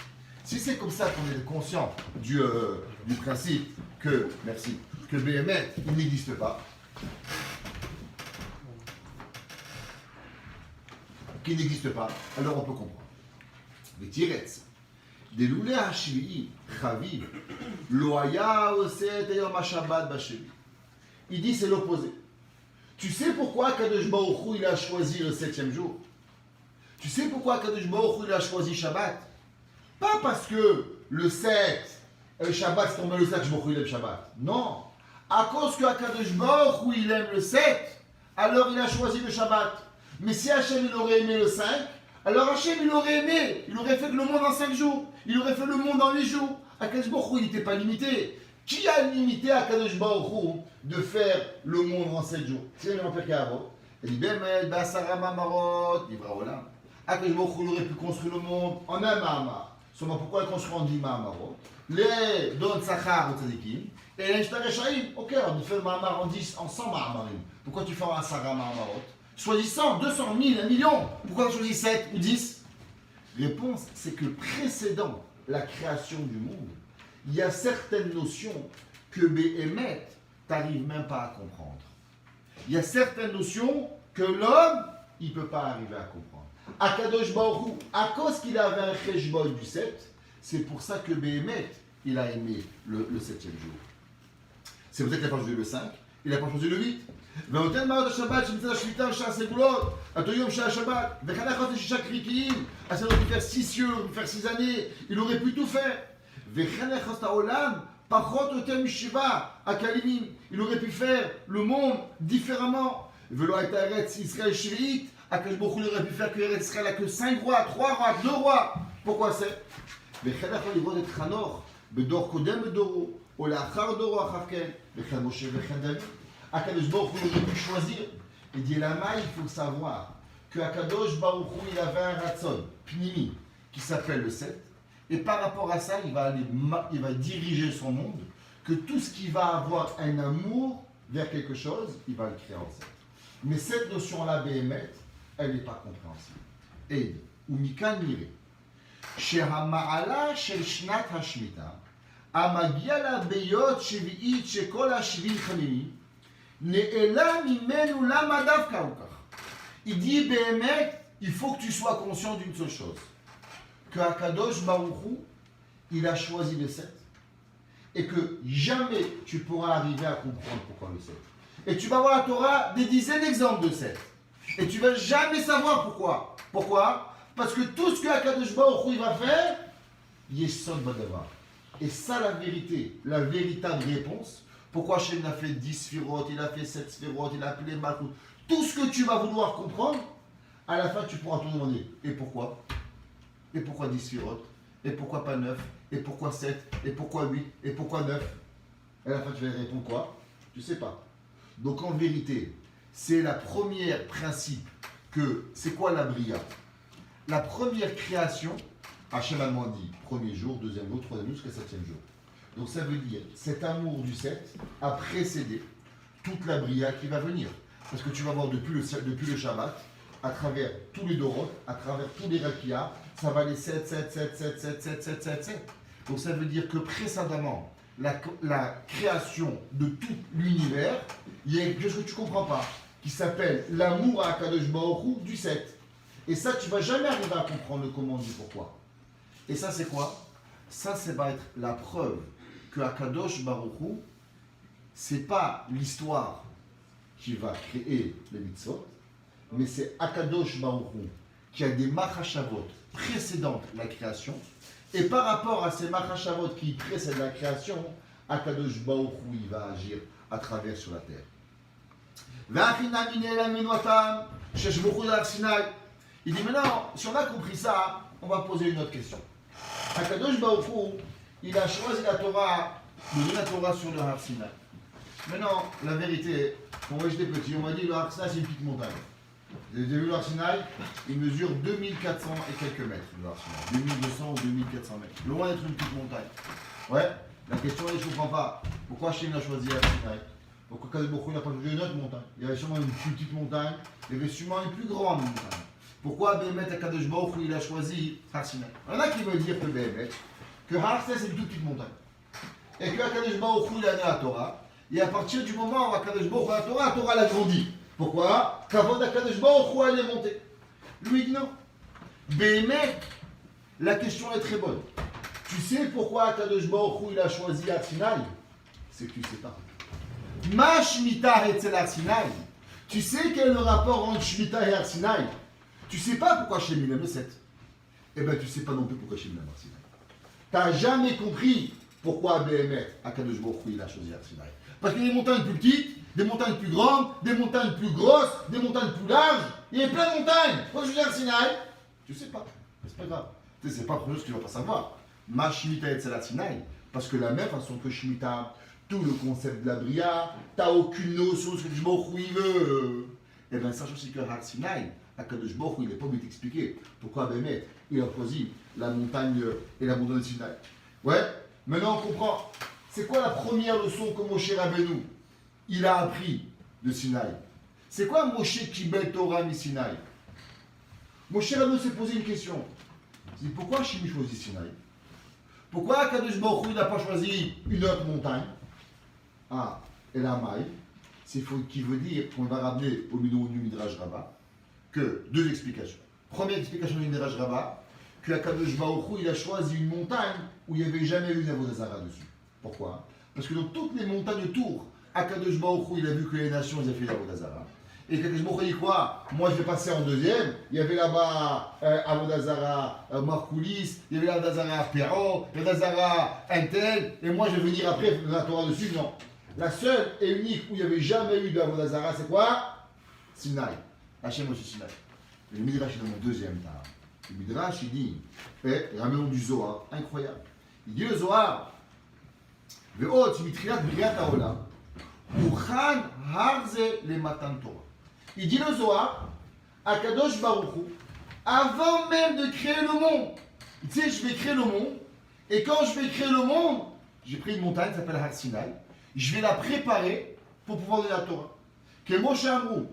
Speaker 1: Si c'est comme ça qu'on est conscient du principe que, merci, que Béhémet, il n'existe pas, qu'il n'existe pas, alors on peut comprendre. Les tiretz, des loulé hashvi'i, chaviv, loaya oset ayom hashabbat bashevi. Il dit c'est l'opposé. Tu sais pourquoi Kadosh Baruch Hu, il a choisi le 7e jour? Tu sais pourquoi Kadosh Baruch Hu, il a choisi Shabbat? Pas parce que le 7, le Shabbat, c'est tombé le 7, Kadosh Baruch Hu, il aime Shabbat. Non. À cause que Kadosh Baruch Hu, il aime le 7, alors il a choisi le Shabbat. Mais si Hachem, il aurait aimé le 5, alors Hachem, il aurait aimé, il aurait fait le monde en 5 jours. Il aurait fait le monde en 8 jours. Kadosh Baruch Hu, il n'était pas limité. Qui a limité à Kadosh Baruch Hu de faire le monde en 7 jours? C'est le Père Kavo. Il dit, Bémet, Basara Mamarot, Livra Olam. Kadosh Baruch Hu, il aurait pu construire le monde en un Mahamar. Seulement, pourquoi il construit en 10 Mahamarot? Les Don Sachar ou Tzadikim, et les Shtareshaïm. Ok, on fait le Mahamar en 10, en 100 Mahamarim. Pourquoi tu fais un Sarah Mahamarot? Choisis 100, 200, 1000, 1 million. Pourquoi tu choisis 7 ou 10? Réponse, c'est que précédant la création du monde, il y a certaines notions que Béhémet, tu n'arrives même pas à comprendre. Il y a certaines notions que l'homme, il ne peut pas arriver à comprendre. Akadosh Baruch Hu, à cause qu'il avait un cheshbon du 7, c'est pour ça que Béhémet, il a aimé le 7e jour. C'est peut-être qu'il n'a pas choisi le 5, il n'a pas choisi le 8. ונותן מעלות השבת שמצד השמיטה ושעה הסגולות, אותו יום שעה השבת, וחנך אותי 6 קריקיים, אז il aurait pu faire 6 cieux, faire 6 années, il aurait pu tout faire. וחנך את העולם, פחות או יותר משבעה הקלימים, il aurait pu faire le monde différemment. ולא הייתה ארץ ישראל שביעית, הקדוש ברוך הוא aurait pu faire que ארץ ישראל a que 5 rois, 3 rois, 2 rois. Pourquoi c'est? וחנך לו לראות את חנוך, בדור קודם בדורו, או לאחר דורו אחר כן, וכן משה וכן דוד. Akadosh Baruch Hu aurait pu choisir. Il dit là-bas, il faut savoir que Akadosh Baruch Hu, il avait un ratson, Pnimi, qui s'appelle le 7. Et par rapport à ça, il va diriger son monde, que tout ce qui va avoir un amour vers quelque chose, il va le créer en 7. Mais cette notion-là, Béhémet, elle n'est pas compréhensible. Et, ou Mikan Mire, שהמעלה של שנת השמיטה, המגיע לה ביות שביעית שכל השביעי חמימי, il dit, Béhémet, il faut que tu sois conscient d'une seule chose. Que Akadosh Baruch Hu, il a choisi le 7. Et que jamais tu pourras arriver à comprendre pourquoi le 7. Et tu vas voir la Torah des dizaines d'exemples de 7. Et tu vas jamais savoir pourquoi. Pourquoi? Parce que tout ce que Akadosh Baruch Hu il va faire, Yesod Badavar. Et ça la vérité, la véritable réponse. Pourquoi Hachem a fait 10 sphirotes, il a fait 7 sphirotes, il a appelé Malkout. Tout ce que tu vas vouloir comprendre, à la fin tu pourras te demander. Et pourquoi? Et pourquoi 10 sphirotes? Et pourquoi pas 9? Et pourquoi 7? Et pourquoi 8? Et pourquoi 9? À la fin tu vas répondre quoi? Tu sais pas. Donc en vérité, c'est la première principe que, c'est quoi la bria? La première création, Hachem a dit, premier jour, deuxième jour, troisième jour, jusqu'à 7e jour. Donc ça veut dire, cet amour du 7 a précédé toute la bria qui va venir. Parce que tu vas voir depuis le Shabbat, à travers tous les Doroth, à travers tous les Rakia, ça va aller 7, 7, 7, 7, 7, 7, 7, 7, 7. Donc ça veut dire que précédemment, la création de tout l'univers, il y a quelque chose que tu ne comprends pas, qui s'appelle l'amour à Akadosh Baruch Hu du 7. Et ça, tu ne vas jamais arriver à comprendre le comment du pourquoi. Et ça, c'est quoi? Ça va être la preuve que Akadosh Baruch Hu, c'est pas l'histoire qui va créer les mitzvot, mais c'est Akadosh Baruch Hu qui a des machashavot précédentes la création, et par rapport à ces machashavot qui précèdent la création, Akadosh Baruch Hu, il va agir à travers sur la terre. Il dit maintenant, si on a compris ça, on va poser une autre question. Akadosh Baruch Hu, il a choisi la Torah, de donner la Torah sur le Har Sinai. Maintenant, la vérité, quand j'étais petit, on m'a dit le Har Sinai c'est une petite montagne. Vous avez vu le Har Sinai, il mesure 2400 et quelques mètres, le Har Sinai. 2200 ou 2400 mètres. Loin d'être une petite montagne. Ouais, la question est, je ne comprends pas. Pourquoi Hachem a choisi le Har Sinai? Pourquoi Kadosh Baruch Hu n'a pas choisi une autre montagne? Il y avait sûrement une plus petite montagne, il y avait sûrement une plus grande montagne. Pourquoi Béhémet Akadosh Baruch Hu il a choisi Har Sinai? Il y en a qui veulent dire que Béhémet, que Har Sinai c'est une toute petite montagne. Et que Akadosh Baruch Hu il a donné la Torah. Et à partir du moment où Akadosh Baruch Hu a la Torah l'a grandi. Pourquoi? Qu'avant d'Akadosh Baruch Hu elle est montée. Lui dit non. Béhémet, la question est très bonne. Tu sais pourquoi Akadosh Baruch Hu il a choisi Har Sinai? C'est que tu ne sais pas. Ma Shemitah Etzel Har Sinai. Tu sais quel est le rapport entre Shemitah et Har Sinai? Tu ne sais pas pourquoi Hachem il aime le 7. Eh bien, tu ne sais pas non plus pourquoi Hachem aime Har Sinai. Tu n'as jamais compris pourquoi Béhémet, Akadosh Baruch Hu, il a choisi Har Sinai. Parce qu'il y a des montagnes plus petites, des montagnes plus grandes, des montagnes plus grosses, des montagnes plus larges. Il y a plein de montagnes. Pourquoi je choisi Har Sinai? Tu ne sais pas. C'est pas grave. Tu sais, c'est pas quelque chose que tu ne vas pas savoir. Ma Shemitah Etzel Har Sinai. Parce que la même façon que Shemitah, tout le concept de la Bria, tu n'as aucune notion de ce que Akadosh Baruch Hu il veut. Eh bien, sache aussi que Har Sinai, Akadosh Baruch Hu, il n'est pas obligé d'expliquer pourquoi Béhémet, il a choisi la montagne et la montagne de Sinaï. Ouais, maintenant on comprend. C'est quoi la première leçon que Moshe Rabbeinu, il a appris de Sinaï? C'est quoi Moshe Kibel Torah mi Sinaï? Moshe Rabbeinu s'est posé une question. Il dit pourquoi Hachem choisit Sinaï? Pourquoi Akadosh Baruch Hu n'a pas choisi une autre montagne? Ah, et la maille, c'est qui veut dire qu'on va ramener au milieu du Midrash Rabbah que deux explications. Première explication du Midrash Rabbah, que Akadosh Baruch Hu il a choisi une montagne où il n'y avait jamais eu d'Avodah Zarah dessus. Pourquoi? Parce que dans toutes les montagnes autour, Akadosh Baruch Hu il a vu que les nations ils avaient fait d'Avodah Zarah. Et Akadosh Baruch Hu dit quoi? Moi je vais passer en deuxième. Il y avait là-bas Avodah Zarah Markoulis, il y avait Avodah Zarah Perro, Avodah Zarah Intel, et moi je vais venir après faire la Torah dessus. Non. La seule et unique où il n'y avait jamais eu d'Avodah Zarah, c'est quoi? Sinaï. Hachem Moshe Sinaï. Le Midrash est dans mon deuxième temps. Le Midrash il dit, ramenons du Zohar, incroyable. Il dit le Zohar, Ve'ot mitriat briat haolam, uchan harze le matan Torah. Il dit le Zohar, Akadosh Baruch Hu, avant même de créer le monde. Tu sais, je vais créer le monde, et quand je vais créer le monde, j'ai pris une montagne qui s'appelle Har Sinai, je vais la préparer pour pouvoir donner la Torah. Que Moshe Amrou,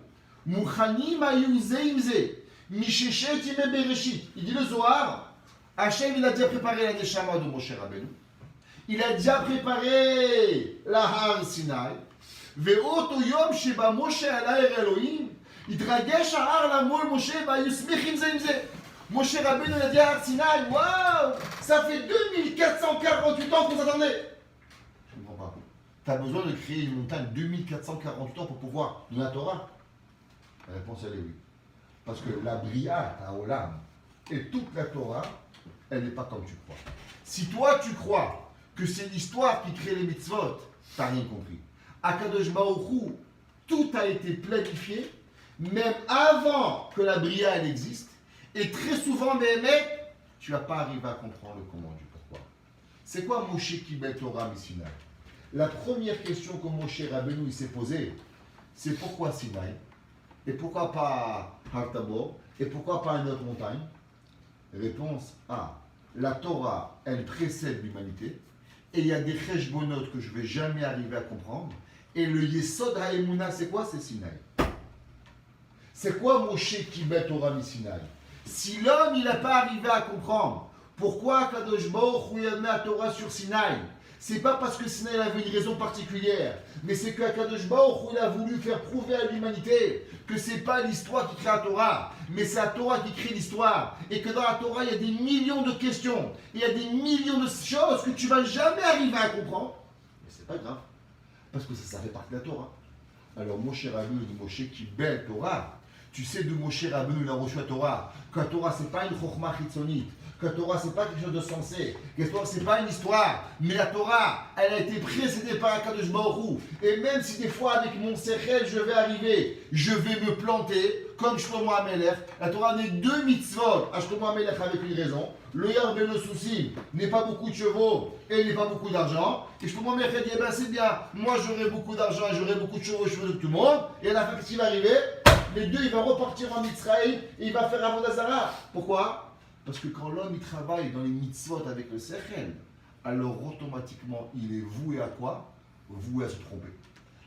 Speaker 1: Mouchanim ayu zeimze, misheshet yime bereshit. Il dit le Zohar, Hachem il a déjà préparé la Neshama de Moshe Rabbeinu. Il a déjà préparé la Har Sinai. Ve'oto yom sheba Moshe ala er Elohim, יתרגש ההר למול משה והיו שמחים זה עם זה. Moshe Rabbeinu a dit à Har Sinai, waouh, ça fait 2448 ans qu'on s'attendait. Je ne comprends pas. Tu as besoin de créer une montagne 2448 ans pour pouvoir donner la Torah? La réponse elle est oui. Parce que la Bria, ta Olam, et toute la Torah, elle n'est pas comme tu crois. Si toi tu crois que c'est l'histoire qui crée les mitzvot, tu n'as rien compris. Akadosh Baruch Hu, tout a été planifié, même avant que la Bria elle existe. Et très souvent, Béhémet, tu ne vas pas arriver à comprendre le comment du pourquoi. C'est quoi Moshe Kibel Torah Sinai? La première question que Moshe Rabbeinu il s'est posée, c'est pourquoi Sinai? Et pourquoi pas Har Tabor? Et pourquoi pas une autre montagne? Réponse A. La Torah, elle précède l'humanité. Et il y a des cheshbonot que je ne vais jamais arriver à comprendre. Et le Yesod HaEmuna, c'est quoi? C'est Sinai. C'est quoi Moshe Kibel Torah Sinai? Si l'homme il n'a pas arrivé à comprendre pourquoi Kadosh Baruch Hu a mis la Torah sur Sinaï, c'est pas parce que Sinaï avait une raison particulière, mais c'est que Kadosh Baruch Hu a voulu faire prouver à l'humanité que c'est pas l'histoire qui crée la Torah, mais c'est la Torah qui crée l'histoire, et que dans la Torah il y a des millions de questions, il y a des millions de choses que tu vas jamais arriver à comprendre, mais c'est pas grave, parce que ça fait partie de la Torah. Alors Moshe Rabbeinu dit Moshe Kibel Torah. Tu sais de Moshe Rabbeinu, il a reçu la Torah. Que la Torah, ce n'est pas une chokhmah chitzonite. Que la Torah, ce n'est pas quelque chose de sensé. Que la Torah, ce n'est pas une histoire. Mais la Torah, elle a été précédée par Akadosh Baruch Hu. Et même si des fois, avec mon sechel, je vais arriver, je vais me planter, comme Shlomo HaMelech, la Torah n'est deux mitzvot à Shlomo HaMelech avec une raison. Le Yarbe le souci n'est pas beaucoup de chevaux et n'est pas beaucoup d'argent. Et Shlomo HaMelech a dit, eh ben c'est bien, moi j'aurai beaucoup d'argent et j'aurai beaucoup de chevaux et cheveux de tout le monde. Et à la fin, qu'est-ce qui va arriver? Les deux, il va repartir en Israël et il va faire Avodah Zarah. Pourquoi? Parce que quand l'homme il travaille dans les mitzvot avec le sechel, alors automatiquement il est voué à quoi? Voué à se tromper.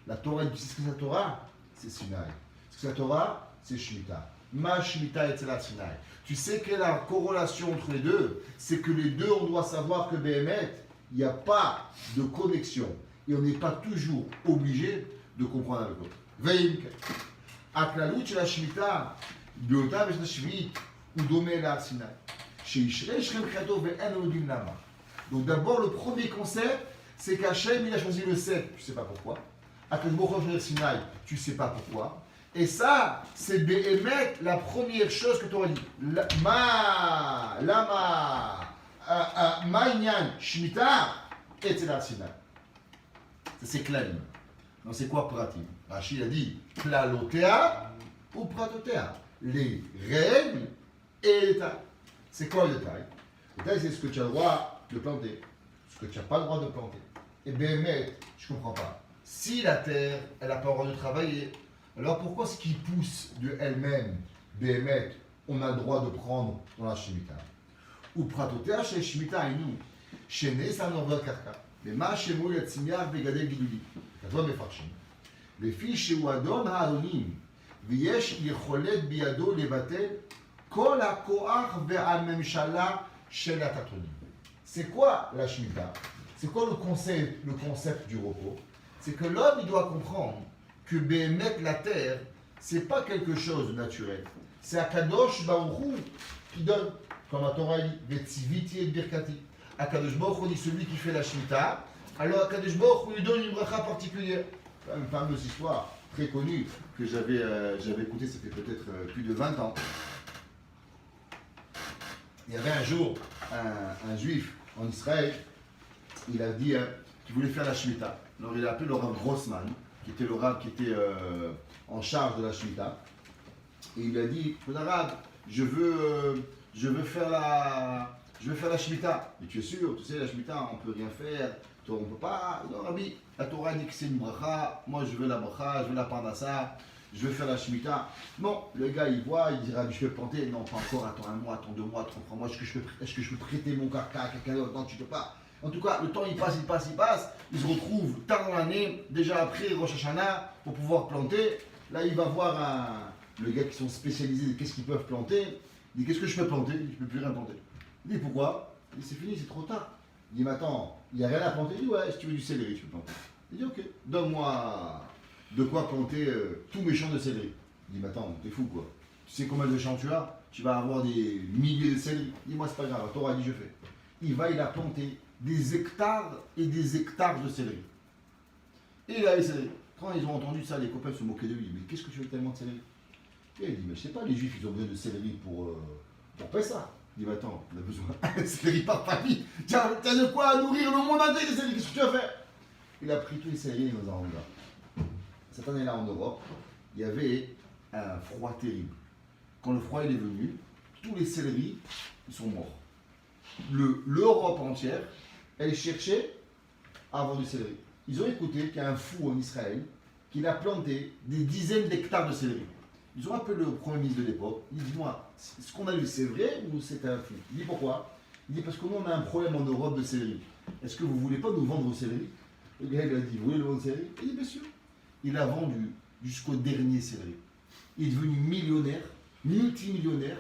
Speaker 1: La Torah, tu sais ce que c'est la Torah? C'est Sinaï. Ce que c'est la Torah? C'est Shemitah. Ma Shemitah et Tzelat Sinaï. Tu sais quelle est la corrélation entre les deux? C'est que les deux, on doit savoir que Béhémet, il n'y a pas de connexion. Et on n'est pas toujours obligé de comprendre avec l'autre. Veim. הכללות של השמיטה באותה בשנה השביעית הוא דומה להר סיני. שישרה שכם מבחינתו ואין לנו יודעים למה. Donc d'abord, le premier concept, c'est qu'Hachem, il a choisi le 7, tu ne sais pas pourquoi. Akadosh Baruch Hu a choisi le Sinaï, tu ne sais pas pourquoi. Et ça, c'est Béhémet, la première chose que tu aurais dit. Ma'inyan, Shemitah, et c'est la Sinaï. Ça, c'est Klalim. Donc c'est quoi pratim? Rachid a dit klalotea ou pratotea. Les règles et les détails. C'est quoi le détail? Le détail, c'est ce que tu as le droit de planter, ce que tu n'as pas le droit de planter. Et Béhémet, je ne comprends pas. Si la terre, elle n'a pas le droit de travailler, alors pourquoi ce qui pousse de elle-même, Béhémet, on a le droit de prendre dans la Shemitah? Ou pratotea chez Shemitah et nous, chez Nesa Norvel Karka. Mais ma chez moi, il y a Tzimiar Begadel Giduli. כתוב מפרשים, לפי שהוא אדון האדונים, ויש יכולת בידו לבטל כל הכוח והממשלה של התחתונים. C'est quoi la Shemitah? C'est quoi le concept du repos? C'est que l'homme, il doit comprendre que Béhémet, la terre, c'est pas quelque chose de naturel. C'est Akadosh Baruch Hu qui donne, comme la Torah dit, Vetziviti et Birkati. Akadosh Baruch Hu dit celui qui fait la Shemitah. Alors, Akadosh Baruch Hu lui donne une bracha particulière. Une fameuse histoire très connue que j'avais écoutée, ça fait peut-être plus de 20 ans. Il y avait un jour un juif en Israël, il a dit qu'il voulait faire la Shemitah. Alors, il a appelé le Rav Grossman, qui était le Rav qui était en charge de la Shemitah. Et il a dit, Rav, je veux faire la Shemitah. Mais tu es sûr, tu sais, la Shemitah, on ne peut rien faire. On ne peut pas. Non, Rabbi, la Torah dit que c'est une bracha. Moi, je veux la bracha, je veux la parnassa, je veux faire la Shemitah. Non, le gars, il voit, il dit Rabbi, je peux planter. Non, pas encore. Attends un mois, attends 2 mois, attends 3 mois. Est-ce que je peux prêter mon carca à quelqu'un d'autre? Non, tu peux pas. En tout cas, le temps, il passe. Il se retrouve tard dans l'année, déjà après Rosh Hashanah, pour pouvoir planter. Là, il va voir le gars qui sont spécialisés, qu'est-ce qu'ils peuvent planter. Il dit, qu'est-ce que je peux planter? Il dit, je ne peux plus rien planter. Il dit, pourquoi? Il dit, c'est fini, c'est trop tard. Il dit, mais attends, il n'y a rien à planter? Il dit, ouais, si tu veux du céleri, tu peux planter. Il dit, ok, donne-moi de quoi planter tous mes champs de céleri. Il dit, mais attends, t'es fou quoi. Tu sais combien de champs tu as? Tu vas avoir des milliers de céleri. Il dit, moi, c'est pas grave, la Torah dit, je fais. Il a planté des hectares et des hectares de céleri. Et il a les céleri. Quand ils ont entendu ça, les copains se moquaient de lui. Mais qu'est-ce que tu veux tellement de céleri? Et il dit, mais je sais pas, les juifs, ils ont besoin de céleri pour Pessah. Il dit, mais attends, on a besoin de céleri par famille. Tiens, t'as de quoi nourrir le monde entier de céleri, qu'est-ce que tu vas faire? Il a pris tous les céleri dans un hangar. Cette année-là, en Europe, il y avait un froid terrible. Quand le froid il est venu, tous les céleris, ils sont morts. L'Europe entière, elle cherchait à avoir du céleri. Ils ont écouté qu'il y a un fou en Israël qui a planté des dizaines d'hectares de céleri. Ils ont appelé le premier ministre de l'époque. Il dit, dis-moi, ce qu'on a lu, c'est vrai ou c'est un fou? Il dit, pourquoi? Il dit, parce que nous, on a un problème en Europe de céleri. Est-ce que vous ne voulez pas nous vendre au céleri? Le gars, il a dit, vous voulez le vendre au céleri? Il dit, bien sûr. Il a vendu jusqu'au dernier céleri. Il est devenu millionnaire, multimillionnaire,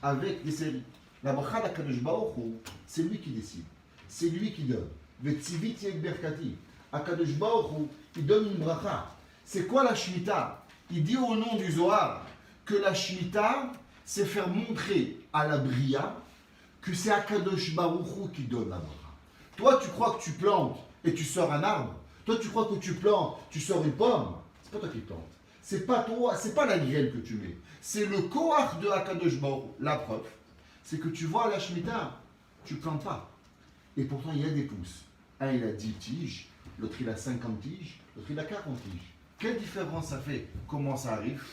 Speaker 1: avec des céleris. La bracha d'Akadosh Baruch Hu, c'est lui qui décide. C'est lui qui donne. Vetzivit yek berkati. Akadosh Baruch Hu, il donne une bracha. C'est quoi la Shemitah? Il dit au nom du Zohar que la Shemitah, c'est faire montrer à la Bria que c'est Akadosh Baruch Hu qui donne la bracha. Toi, tu crois que tu plantes et tu sors un arbre. Toi, tu crois que tu plantes, tu sors une pomme. C'est pas toi qui plantes. C'est pas toi, c'est pas la graine que tu mets. C'est le koach de Akadosh Baruch Hu. La preuve, c'est que tu vois la Shemitah, tu ne plantes pas. Et pourtant, il y a des pousses. Un, il a 10 tiges, l'autre, il a 50 tiges, l'autre, il a 40 tiges. Quelle différence ça fait? Comment ça arrive?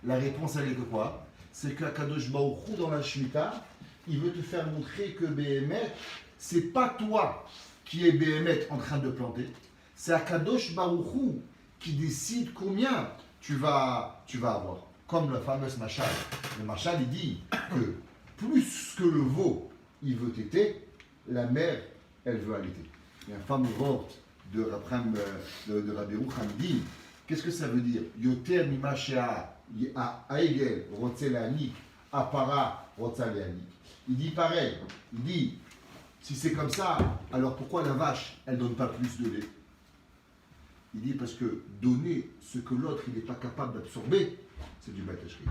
Speaker 1: La réponse, elle est que quoi? C'est qu'Akadosh Baruch Hu, dans la Shemitah, il veut te faire montrer que Béhémet, c'est pas toi qui es Béhémet en train de planter, c'est Akadosh Baruch Hu qui décide combien tu vas avoir. Comme la fameuse Machal. Le Machal, il dit que plus que le veau, il veut téter, la mère, elle veut allaiter. Il y a un fameux vort de Rabbi Rucham, il dit, qu'est-ce que ça veut dire? Yoter mimashea aegel rotze le'anik, apara rotze le'anik. Il dit pareil, il dit, si c'est comme ça, alors pourquoi la vache, elle ne donne pas plus de lait? Il dit parce que donner ce que l'autre il n'est pas capable d'absorber, c'est du bâtachri.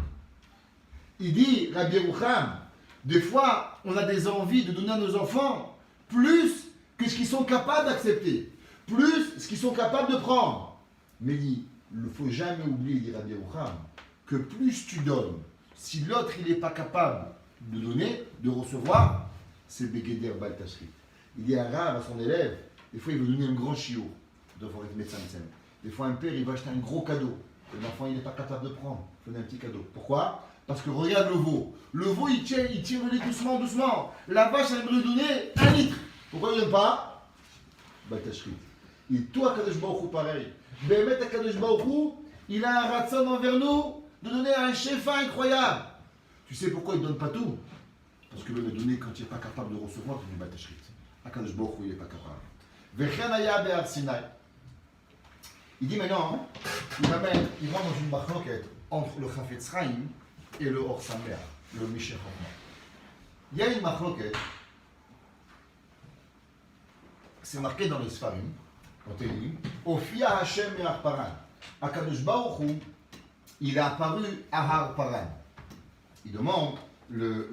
Speaker 1: Il dit, Rabbi Rucham, des fois, on a des envies de donner à nos enfants plus que ce qu'ils sont capables d'accepter, plus ce qu'ils sont capables de prendre. Mais il ne faut jamais oublier, dit Rabbi Rucham, que plus tu donnes, si l'autre il n'est pas capable de donner, de recevoir, c'est Begeder Baltashri. Il dit à Rav, à son élève, des fois il veut donner un grand chiot. Des fois, un père, il va acheter un gros cadeau. Et l'enfant, il n'est pas capable de prendre. Il fait un petit cadeau. Pourquoi? Parce que regarde le veau. Le veau, il tire le lait doucement, doucement. La vache, elle veut lui donner 1 litre. Pourquoi il ne donne pas? Baltashrit. Et toi, Kadosh Baruch Hu, pareil. Bémet, Kadosh Baruch Hu, il a un ratson envers nous de donner un chefa incroyable. Tu sais pourquoi il ne donne pas tout? Parce que le donner quand il n'est pas capable de recevoir, c'est du Baltashrit. Kadosh Baruch Hu, il n'est pas capable. Vechanaya be'ar Sinai. Il dit maintenant, il va dans une machloket entre le Chafetz Chaim et le Or Sameach, le Mishech Chochma. Il y a une machloket, c'est marqué dans les Sfarim, dans Télim, Ofia Hashem et Har Paran. Akadosh Baruch Hu, il a apparu à Har Paran. Il demande le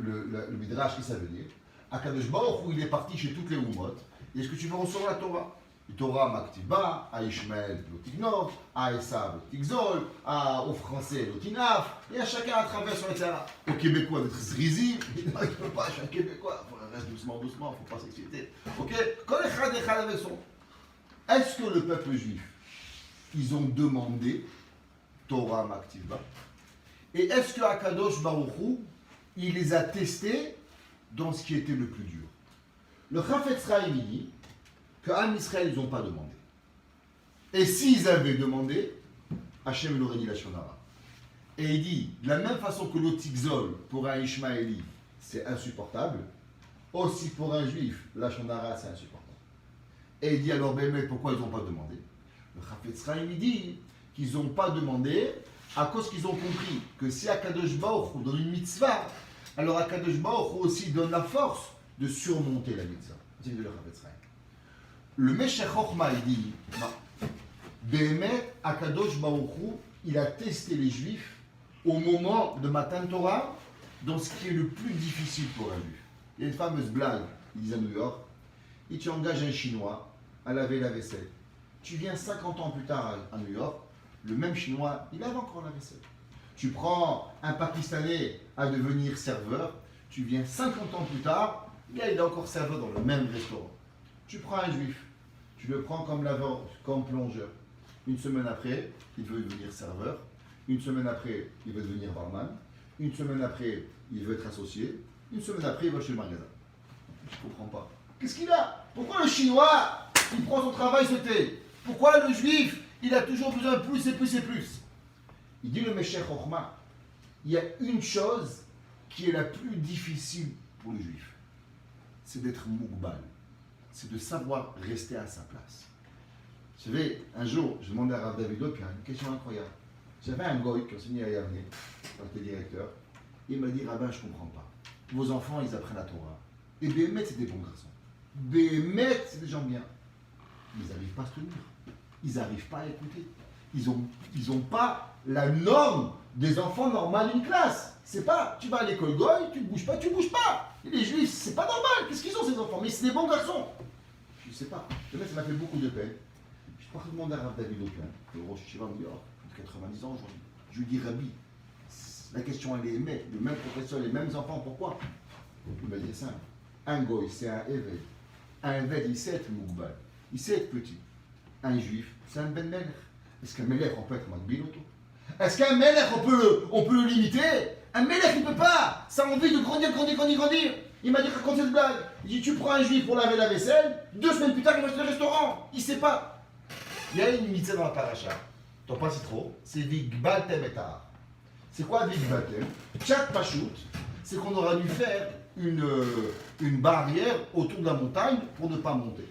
Speaker 1: Midrash, qu'est-ce que ça veut dire? Akadosh Baruch Hu, il est parti chez toutes les Umot. Est-ce que tu veux recevoir la Torah? La Torah Maktiba, à Ishmael Lotignov, à Esav Lotigzol, aux Français Lotinaf, et à chacun à travers sur le terrain. Au Québécois d'être zrizi, non, il ne peut pas, je suis un Québécois, reste doucement, doucement, il ne faut pas s'exciter. Ok? Quand les Chad avec son. Est-ce que le peuple juif, ils ont demandé Torah Maktiba? Et est-ce que Akadosh Baruch Hu, il les a testés dans ce qui était le plus dur? Le Chafetz Chaim dit que Am Israël, ils n'ont pas demandé. Et s'ils avaient demandé, Hachem il aurait dit la Shonara. Et il dit, de la même façon que l'Otigzol pour un Ishmaéli, c'est insupportable, aussi pour un juif, la Shonara, c'est insupportable. Et il dit alors, Bémet, pourquoi ils n'ont pas demandé? Le Chafetz Chaim il dit qu'ils n'ont pas demandé à cause qu'ils ont compris que si Akadosh Baruch Hu donne une mitzvah, alors Akadosh Baruch Hu aussi donne la force de surmonter la mitzvah. C'est de le Chafetz Chaim. Le Meshech Chochma, il dit, non. Béhémet, Akadosh Baruch Hu, il a testé les Juifs au moment de Matan Torah, dans ce qui est le plus difficile pour un Juif. Il y a une fameuse blague, ils disent à New York, et tu engages un Chinois à laver la vaisselle. Tu viens 50 ans plus tard à New York, le même Chinois, il lave encore la vaisselle. Tu prends un Pakistanais à devenir serveur, tu viens 50 ans plus tard, il est encore serveur dans le même restaurant. Tu prends un Juif, tu le prends comme laveur, comme plongeur. Une semaine après, il veut devenir serveur. Une semaine après, il veut devenir barman. Une semaine après, il veut être associé. Une semaine après, il va chez le magasin. Je ne comprends pas. Qu'est-ce qu'il a? Pourquoi le Chinois, il prend son travail, c'était? Pourquoi le Juif, il a toujours besoin de plus et plus et plus? Il dit le Meshech Chochma, il y a une chose qui est la plus difficile pour le Juif. C'est d'être Mougbal. C'est de savoir rester à sa place. Vous savez, un jour, je demandais à Rav David Lopian une question incroyable. J'avais un goy qui enseignait à Yavne, quand j'étais directeur. Il m'a dit, Rabbin, je ne comprends pas. Vos enfants, ils apprennent la Torah. Et Béhémet, c'est des bons garçons. Béhémet, c'est des gens bien. Ils n'arrivent pas à se tenir. Ils n'arrivent pas à écouter. Ils ont pas la norme des enfants normaux d'une classe. C'est pas, tu vas à l'école goy, tu ne bouges pas, tu ne bouges pas. Et les juifs, c'est pas normal. Qu'est-ce qu'ils ont ces enfants? Mais c'est des bons garçons. Je ne sais pas. Ça m'a fait beaucoup de peine. Je suis parti demander à Rav David Lopian, le Rosh Yeshiva de New York, de 90 ans aujourd'hui. Je lui dis, Rabbi, la question elle est aimée, le même professeur, les mêmes enfants, pourquoi? Il m'a dit simple. Un goy, c'est un évêque. Un évêque, il sait être moukbal, il sait être petit. Un juif, c'est un ben melech. Est-ce qu'un melech, on peut être makbil auto? Est-ce qu'un melech, on peut le limiter? Un melech, il ne peut pas. Ça a envie de grandir. Il m'a dit, raconte cette blague. Il dit, tu prends un juif pour laver la vaisselle, 2 semaines plus tard, il va acheter le restaurant. Il ne sait pas. Il y a une mitzvah dans la paracha. T'en pas si trop. C'est vigbaltem etar. C'est quoi vigbaltem? Chaque pachout, c'est qu'on aura dû faire une barrière autour de la montagne pour ne pas monter.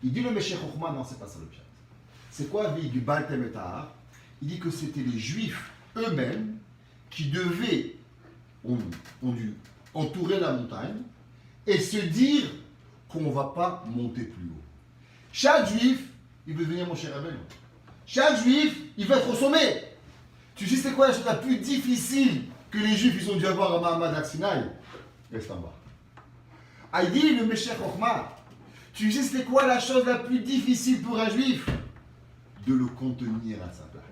Speaker 1: Il dit le Meshech Chochma, non, c'est pas ça le pshat. C'est quoi vigbaltem etar? Il dit que c'était les juifs eux-mêmes qui devaient, ont dû entourer la montagne et se dire qu'on ne va pas monter plus haut. Chaque juif, il veut devenir mon cher Rabbeinu. Chaque juif, il veut être au sommet. Tu sais c'est quoi la chose la plus difficile que les juifs ils ont dû avoir à Mahamad Arsinaï? Reste en bas. Aïdi, le Meshech Chochma, tu sais c'était quoi la chose la plus difficile pour un juif? De le contenir à sa place.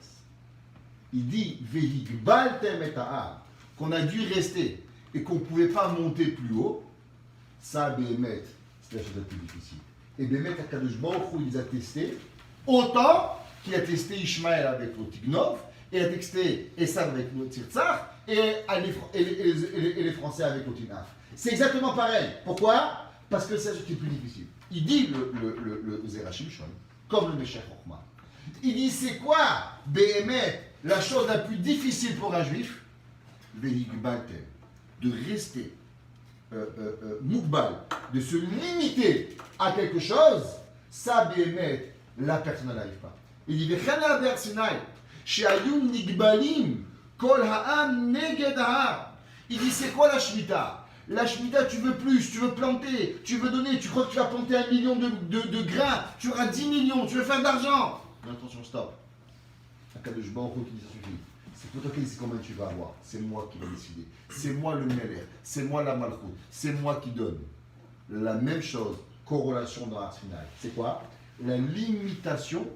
Speaker 1: Il dit, Vehigbaltem et ta'ar, qu'on a dû rester et qu'on ne pouvait pas monter plus haut. Ça, Béhémet, c'est la chose la plus difficile. Et Béhémet, Akadosh Baruch Hu, il les a testés autant qu'il a testé Ishmaël avec le Tignov, et a testé Esav avec le Tirtzach, et les Français avec le Tinaf. C'est exactement pareil. Pourquoi? Parce que c'est ce qui est plus difficile. Il dit le Zerachim Shon, comme le Meshech Chochma. Il dit c'est quoi, Béhémet, la chose la plus difficile pour un juif? Vehigbaltem, de rester moukbal, de se limiter à quelque chose, ça, Béhémet, la personne n'arrive pas. Il dit Vechana Bersinaï, Sheayum Nigbalim, Kol Ha'am Neged Ha'am. Il dit c'est quoi la Shemitah? La Shemitah, tu veux plus, tu veux planter, tu veux donner, tu crois que tu vas planter 1 million de grains, tu auras 10 millions, tu veux faire de l'argent. Mais attention, stop. Akadosh Baruch Hu qui dit ça suffit. C'est pas toi qui dis combien tu vas avoir, c'est moi qui vais décider. C'est moi le Meler, c'est moi la Malchut, c'est moi qui donne. La même chose, corrélation dans l'art final. C'est quoi? La limitation,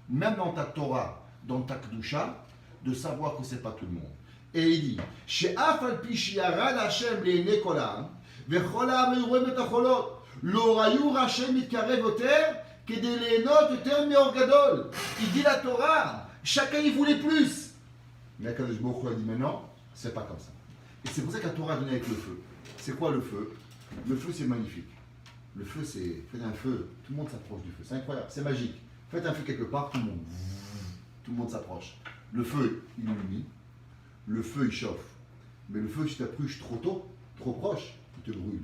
Speaker 1: même dans ta Torah, dans ta Kedusha, de savoir que c'est pas tout le monde. Et il dit, She'af al pi shi'arad Hashem le'enei kol ha'am, v'chol ha'am hayu ro'em et hacholot, lo rayu Hashem mitkarev yoter, kedei le'enot yoter me'or gadol. Il dit la Torah, chacun y voulait plus. Mais Akadosh Baruch Hu a dit maintenant, c'est pas comme ça. Et c'est pour ça que la Torah a donné avec le feu. C'est quoi le feu? Le feu, c'est magnifique. Le feu, c'est. Faites un feu, tout le monde s'approche du feu. C'est incroyable, c'est magique. Faites un feu quelque part, tout le monde s'approche. Le feu, il illumine. Le feu, il chauffe. Mais le feu, si tu t'approches trop tôt, trop proche, il te brûle.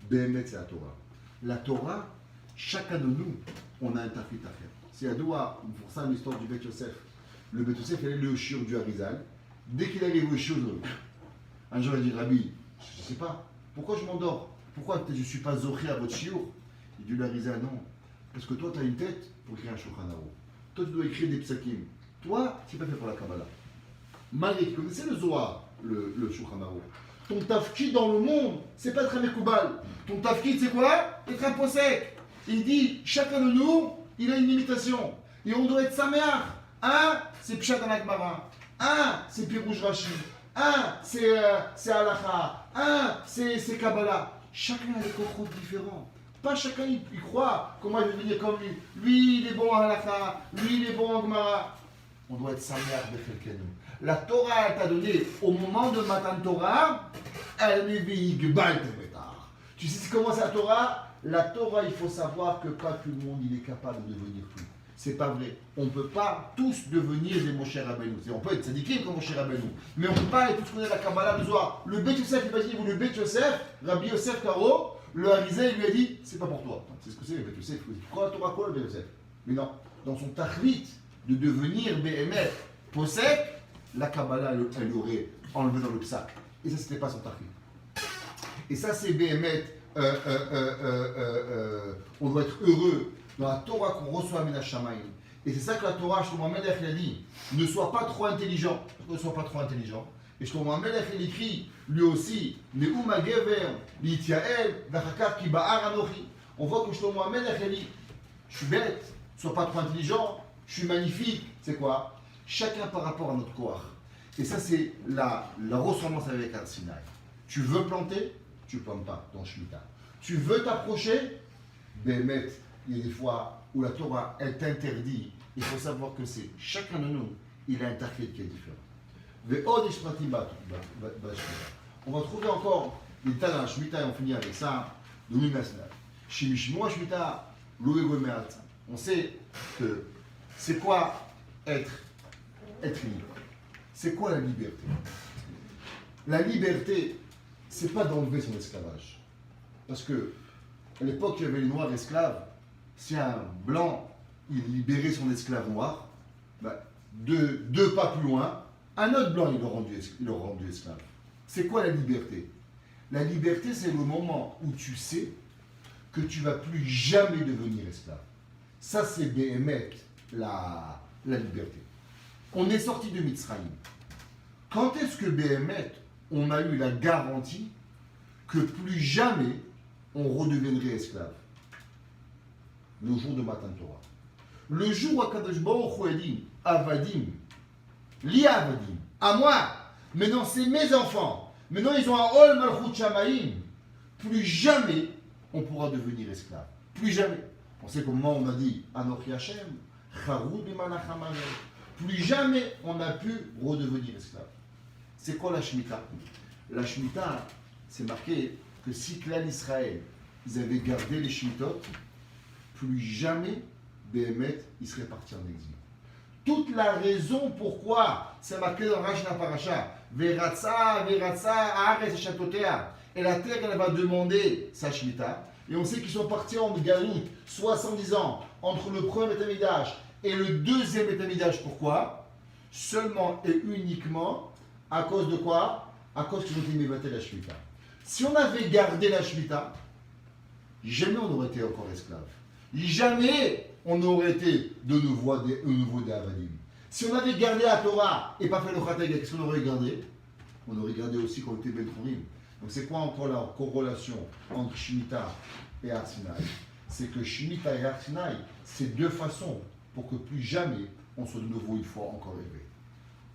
Speaker 1: Béhémet, c'est la Torah. La Torah, chacun de nous, on a un tafit à faire. C'est à Doha, pour ça l'histoire du Beth Yosef. Le Beth Yosef, il allait le shiur du Harizal. Dès qu'il arrive au shiur, un jour il dit Rabbi, je ne sais pas, pourquoi je m'endors? Pourquoi je ne suis pas zoché à votre shiur? Il dit le Harizal, non. Parce que toi, tu as une tête pour écrire un Shulchan Aruch. Toi, tu dois écrire des psakim. Toi, c'est pas fait pour la Kabbalah. Malgré que vous connaissez le Zohar, le Shulchan Aruch. Ton tafkid dans le monde, c'est pas être un Mekoubal. Ton tafkid, c'est quoi? Être un possèque. Il dit, chacun de nous, il a une limitation. Et on doit être saméach. Un, c'est Pshat dans la Gemara. Un, c'est Pirouj Rashi. Un, c'est Halacha. Un, c'est Kabbalah. Chacun a des contrôles différents. Pas chacun il croit que moi je vais devenir comme lui. Lui, il est bon en Halacha. Lui, il est bon en Gemara. On doit être saméach de Chelkenu. La Torah, elle t'a donné au moment de Matan Torah, elle est vehigbal temetar. Tu sais comment c'est la Torah? La Torah, il faut savoir que pas tout le monde il est capable de devenir fou. C'est pas vrai. On ne peut pas tous devenir des Moshe Rabbeinu. On peut être sadikim comme Moshe Rabbeinu, mais on ne peut pas être tous connaître la Kabbalah, le Zohar. Le Beth Yosef, imaginez-vous le Beth Yosef, Rabbi Yosef Karo, le Harizé, il lui a dit, c'est pas pour toi. C'est ce que c'est le Beth Yosef. Il dit, prends la Torah quoi le Beth Yosef? Mais non, dans son tachlit de devenir BMF Posek, la Kabbalah, elle aurait enlevé dans le sac. Et ça, c'était pas son tachlit. Et ça, c'est BMF. On doit être heureux dans la Torah qu'on reçoit Mina Shamayim. Et c'est ça que la Torah, Shlomo Melech, il a dit, ne sois pas trop intelligent. Ne sois pas trop intelligent. Et Shlomo Melech, il écrit, lui aussi, Neuma Gever, L'Itiael, Vachakar Ki Ba'ar Anochi. On voit que Shlomo Melech, il dit, je suis bête, ne sois pas trop intelligent, je suis magnifique. C'est quoi? chacun par rapport à notre corps. Et ça, c'est la ressemblance avec Har Sinaï. Tu veux planter, tu ne plantes pas dans Shemitah. Tu veux t'approcher, Béhémet, il y a des fois où la Torah, elle t'interdit. Il faut savoir que c'est chacun de nous, il a un tachlit qui est différent. On va trouver encore des tas dans la Shemitah et on finit avec ça. On sait que c'est quoi être libre. C'est quoi la liberté? La liberté, c'est pas d'enlever son esclavage. Parce que à l'époque, il y avait les noirs esclaves. Si un blanc, il libérait son esclave noir, deux pas plus loin, un autre blanc, il l'a rendu esclave. C'est quoi la liberté? La liberté, c'est le moment où tu sais que tu ne vas plus jamais devenir esclave. Ça, c'est Béhémet, la liberté. On est sorti de Mitzrayim. Quand est-ce que Béhémet, on a eu la garantie que plus jamais on redeviendrait esclave? Le jour de Matan Torah. Le jour où Akadosh Baruch Hu a dit Avadim, li Avadim, à moi, maintenant c'est mes enfants, maintenant ils ont un Ol Malchut Shamaim, plus jamais on pourra devenir esclave. Plus jamais. On sait qu'au moment où on a dit Anochi Hashem, Charud Bimanacham Amen, plus jamais on a pu redevenir esclave. C'est quoi la Shemitah? La Shemitah, c'est marqué que si Klal Israël, ils avaient gardé les Shemitot, plus jamais Béhémet, il serait parti en exil. Toute la raison pourquoi, c'est marqué dans Rashna Parasha, Veratza, Haaretz Shatotea, et la terre, elle va demander sa Shemitah, et on sait qu'ils sont partis en Galout 70 ans entre le premier Beth Amikdash et le deuxième Beth Amikdash. Pourquoi? Seulement et uniquement à cause de quoi? À cause qu'ils ont été mévatés la Shemitah. Si on avait gardé la Shemitah, jamais on n'aurait été encore esclave. Jamais on aurait été de nouveau des Avadim. Si on avait gardé la Torah et pas fait le Khatag, qu'est-ce qu'on aurait gardé? On aurait gardé aussi qu'on était Ben Chorim. Donc c'est quoi encore la corrélation entre Shemitah et Har Sinaï? C'est que Shemitah et Har Sinaï, c'est deux façons pour que plus jamais on soit de nouveau une fois encore élevé.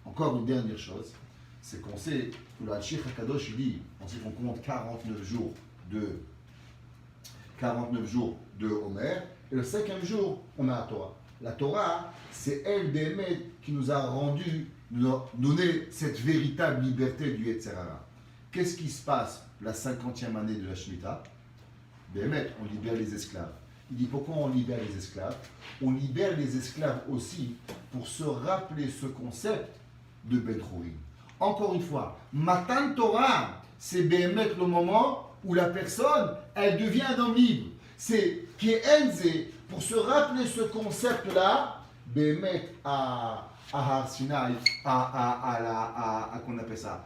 Speaker 1: Encore une dernière chose, c'est qu'on sait que le Hachich HaKadosh, il dit, on sait qu'on compte 49 jours de Homer, et le 5e jour, on a la Torah. La Torah, c'est elle, Béhémet, qui nous a donné cette véritable liberté du Yetzer Hara. Qu'est-ce qui se passe la 50e année de la Shemitah? Béhémet, on libère les esclaves. Il dit pourquoi on libère les esclaves? On libère les esclaves aussi pour se rappeler ce concept de Ben Chorim. Encore une fois, Matan Torah, c'est Béhémet le moment où la personne, elle devient un homme libre. C'est qui est Enze, pour se rappeler ce concept-là, Béhémet à Har Sinaï, qu'on appelle ça,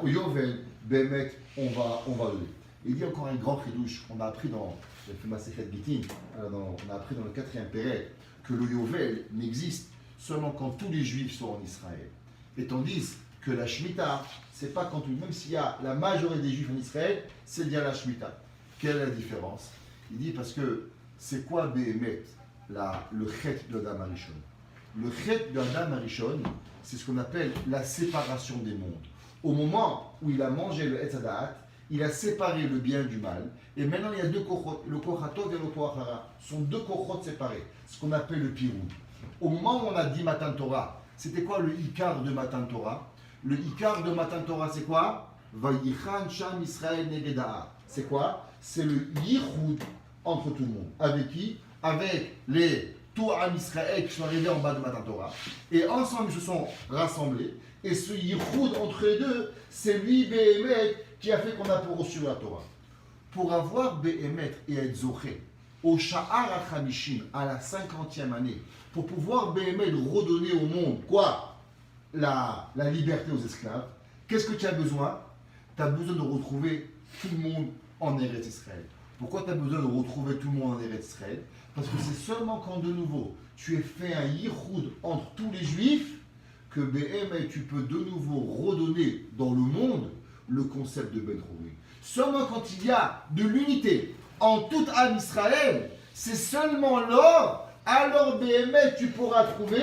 Speaker 1: au Yovel, Béhémet, on va le. Il dit encore un grand chidouche qu'on a appris dans le Masechet Gittin, on a appris dans le 4e Pérec, que le Yovel n'existe seulement quand tous les Juifs sont en Israël. Et tandis que la Shemitah, c'est pas quand même s'il y a la majorité des Juifs en Israël, c'est bien la Shemitah. Quelle est la différence? Il dit parce que c'est quoi Béhémet, le chet de Adam Arishon? Le chet de Adam Arishon, c'est ce qu'on appelle la séparation des mondes. Au moment où il a mangé le Etz Hadaat, il a séparé le bien du mal, et maintenant il y a deux kochot, le kohatov et le kohara, sont deux kochot séparés, ce qu'on appelle le pirou. Au moment où on a dit Matan Torah, c'était quoi le Ikar de Matan Torah? Le Ikar de Matan Torah, c'est quoi? Vayichan Sham Israël Negedaa. C'est quoi? C'est le Yichud entre tout le monde. Avec qui? Avec les Tou'am Israël qui sont arrivés en bas de Matan Torah. Et ensemble, ils se sont rassemblés. Et ce Yichud entre les deux, c'est lui, Béhémet, qui a fait qu'on a reçu la Torah. Pour avoir Béhémet et être Zoché, au Sha'ar HaChamishim, à la 50e année, pour pouvoir Béhémet redonner au monde, quoi? La liberté aux esclaves. Qu'est-ce que tu as besoin? Tu as besoin de retrouver tout le monde en Eretz Israël. Pourquoi tu as besoin de retrouver tout le monde en Eretz Israël? Parce que c'est seulement quand de nouveau tu es fait un yichud entre tous les juifs que Béhémet, tu peux de nouveau redonner dans le monde le concept de Ben Chorim. Seulement quand il y a de l'unité en tout Am Israël, c'est seulement là, alors Béhémet, tu pourras trouver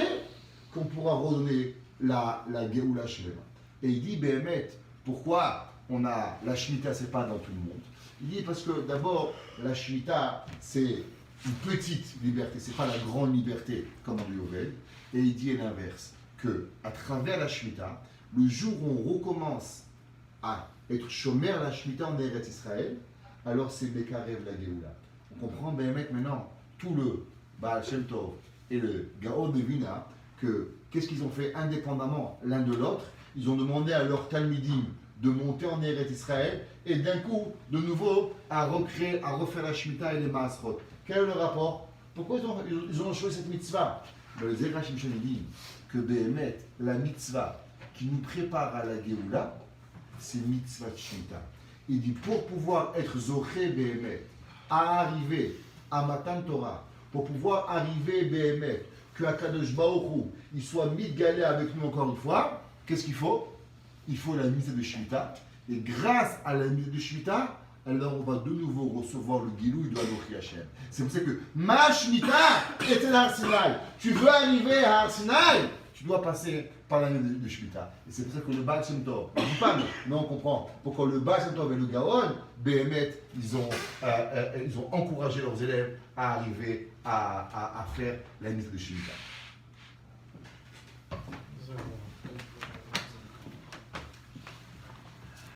Speaker 1: qu'on pourra redonner la Géoula Shlema. Et il dit, Béhémet, pourquoi on a la Shemitah, c'est pas dans tout le monde? Il dit parce que d'abord, la Shemitah, c'est une petite liberté, c'est pas la grande liberté comme on dit au Yovel. Et il dit l'inverse, que à travers la Shemitah, le jour où on recommence à être chômer la Shemitah en Eretz Israël, alors c'est Bekarev la Géoula. On comprend Béhémet maintenant tout le Baal Shem Tov et le Gaon de Vina, que qu'est-ce qu'ils ont fait indépendamment l'un de l'autre? Ils ont demandé à leurs Talmidim de monter en Eretz Israël et d'un coup, de nouveau, à refaire la Shemitah et les Maasrot. Quel est le rapport? Pourquoi ils ont choisi cette mitzvah? Le Zerach Shimshon dit que Béhémet, la mitzvah qui nous prépare à la Géoula, c'est mitzvah de Shemitah. Il dit pour pouvoir être Zoché Béhémet, à arriver à Matan Torah, pour pouvoir arriver Béhémet, que Akadosh Baruch Hu, il soit mitgalé avec nous encore une fois, qu'est-ce qu'il faut? Il faut la mitzvah de Shemitah. Et grâce à la mitzvah de Shemitah, alors on va de nouveau recevoir le Gilou de Anochi Hashem. C'est pour ça que ma Shemitah était à Har Sinai. Tu veux arriver à Har Sinai, tu dois passer par la mitzvah de Shemitah. Et c'est pour ça que le Baal Shem Tov, on ne dit pas, mais on comprend. Pourquoi le Baal Shem Tov et le Gaon, Béhémet, ils ont encouragé leurs élèves à arriver à faire la mitzvah de Shemitah.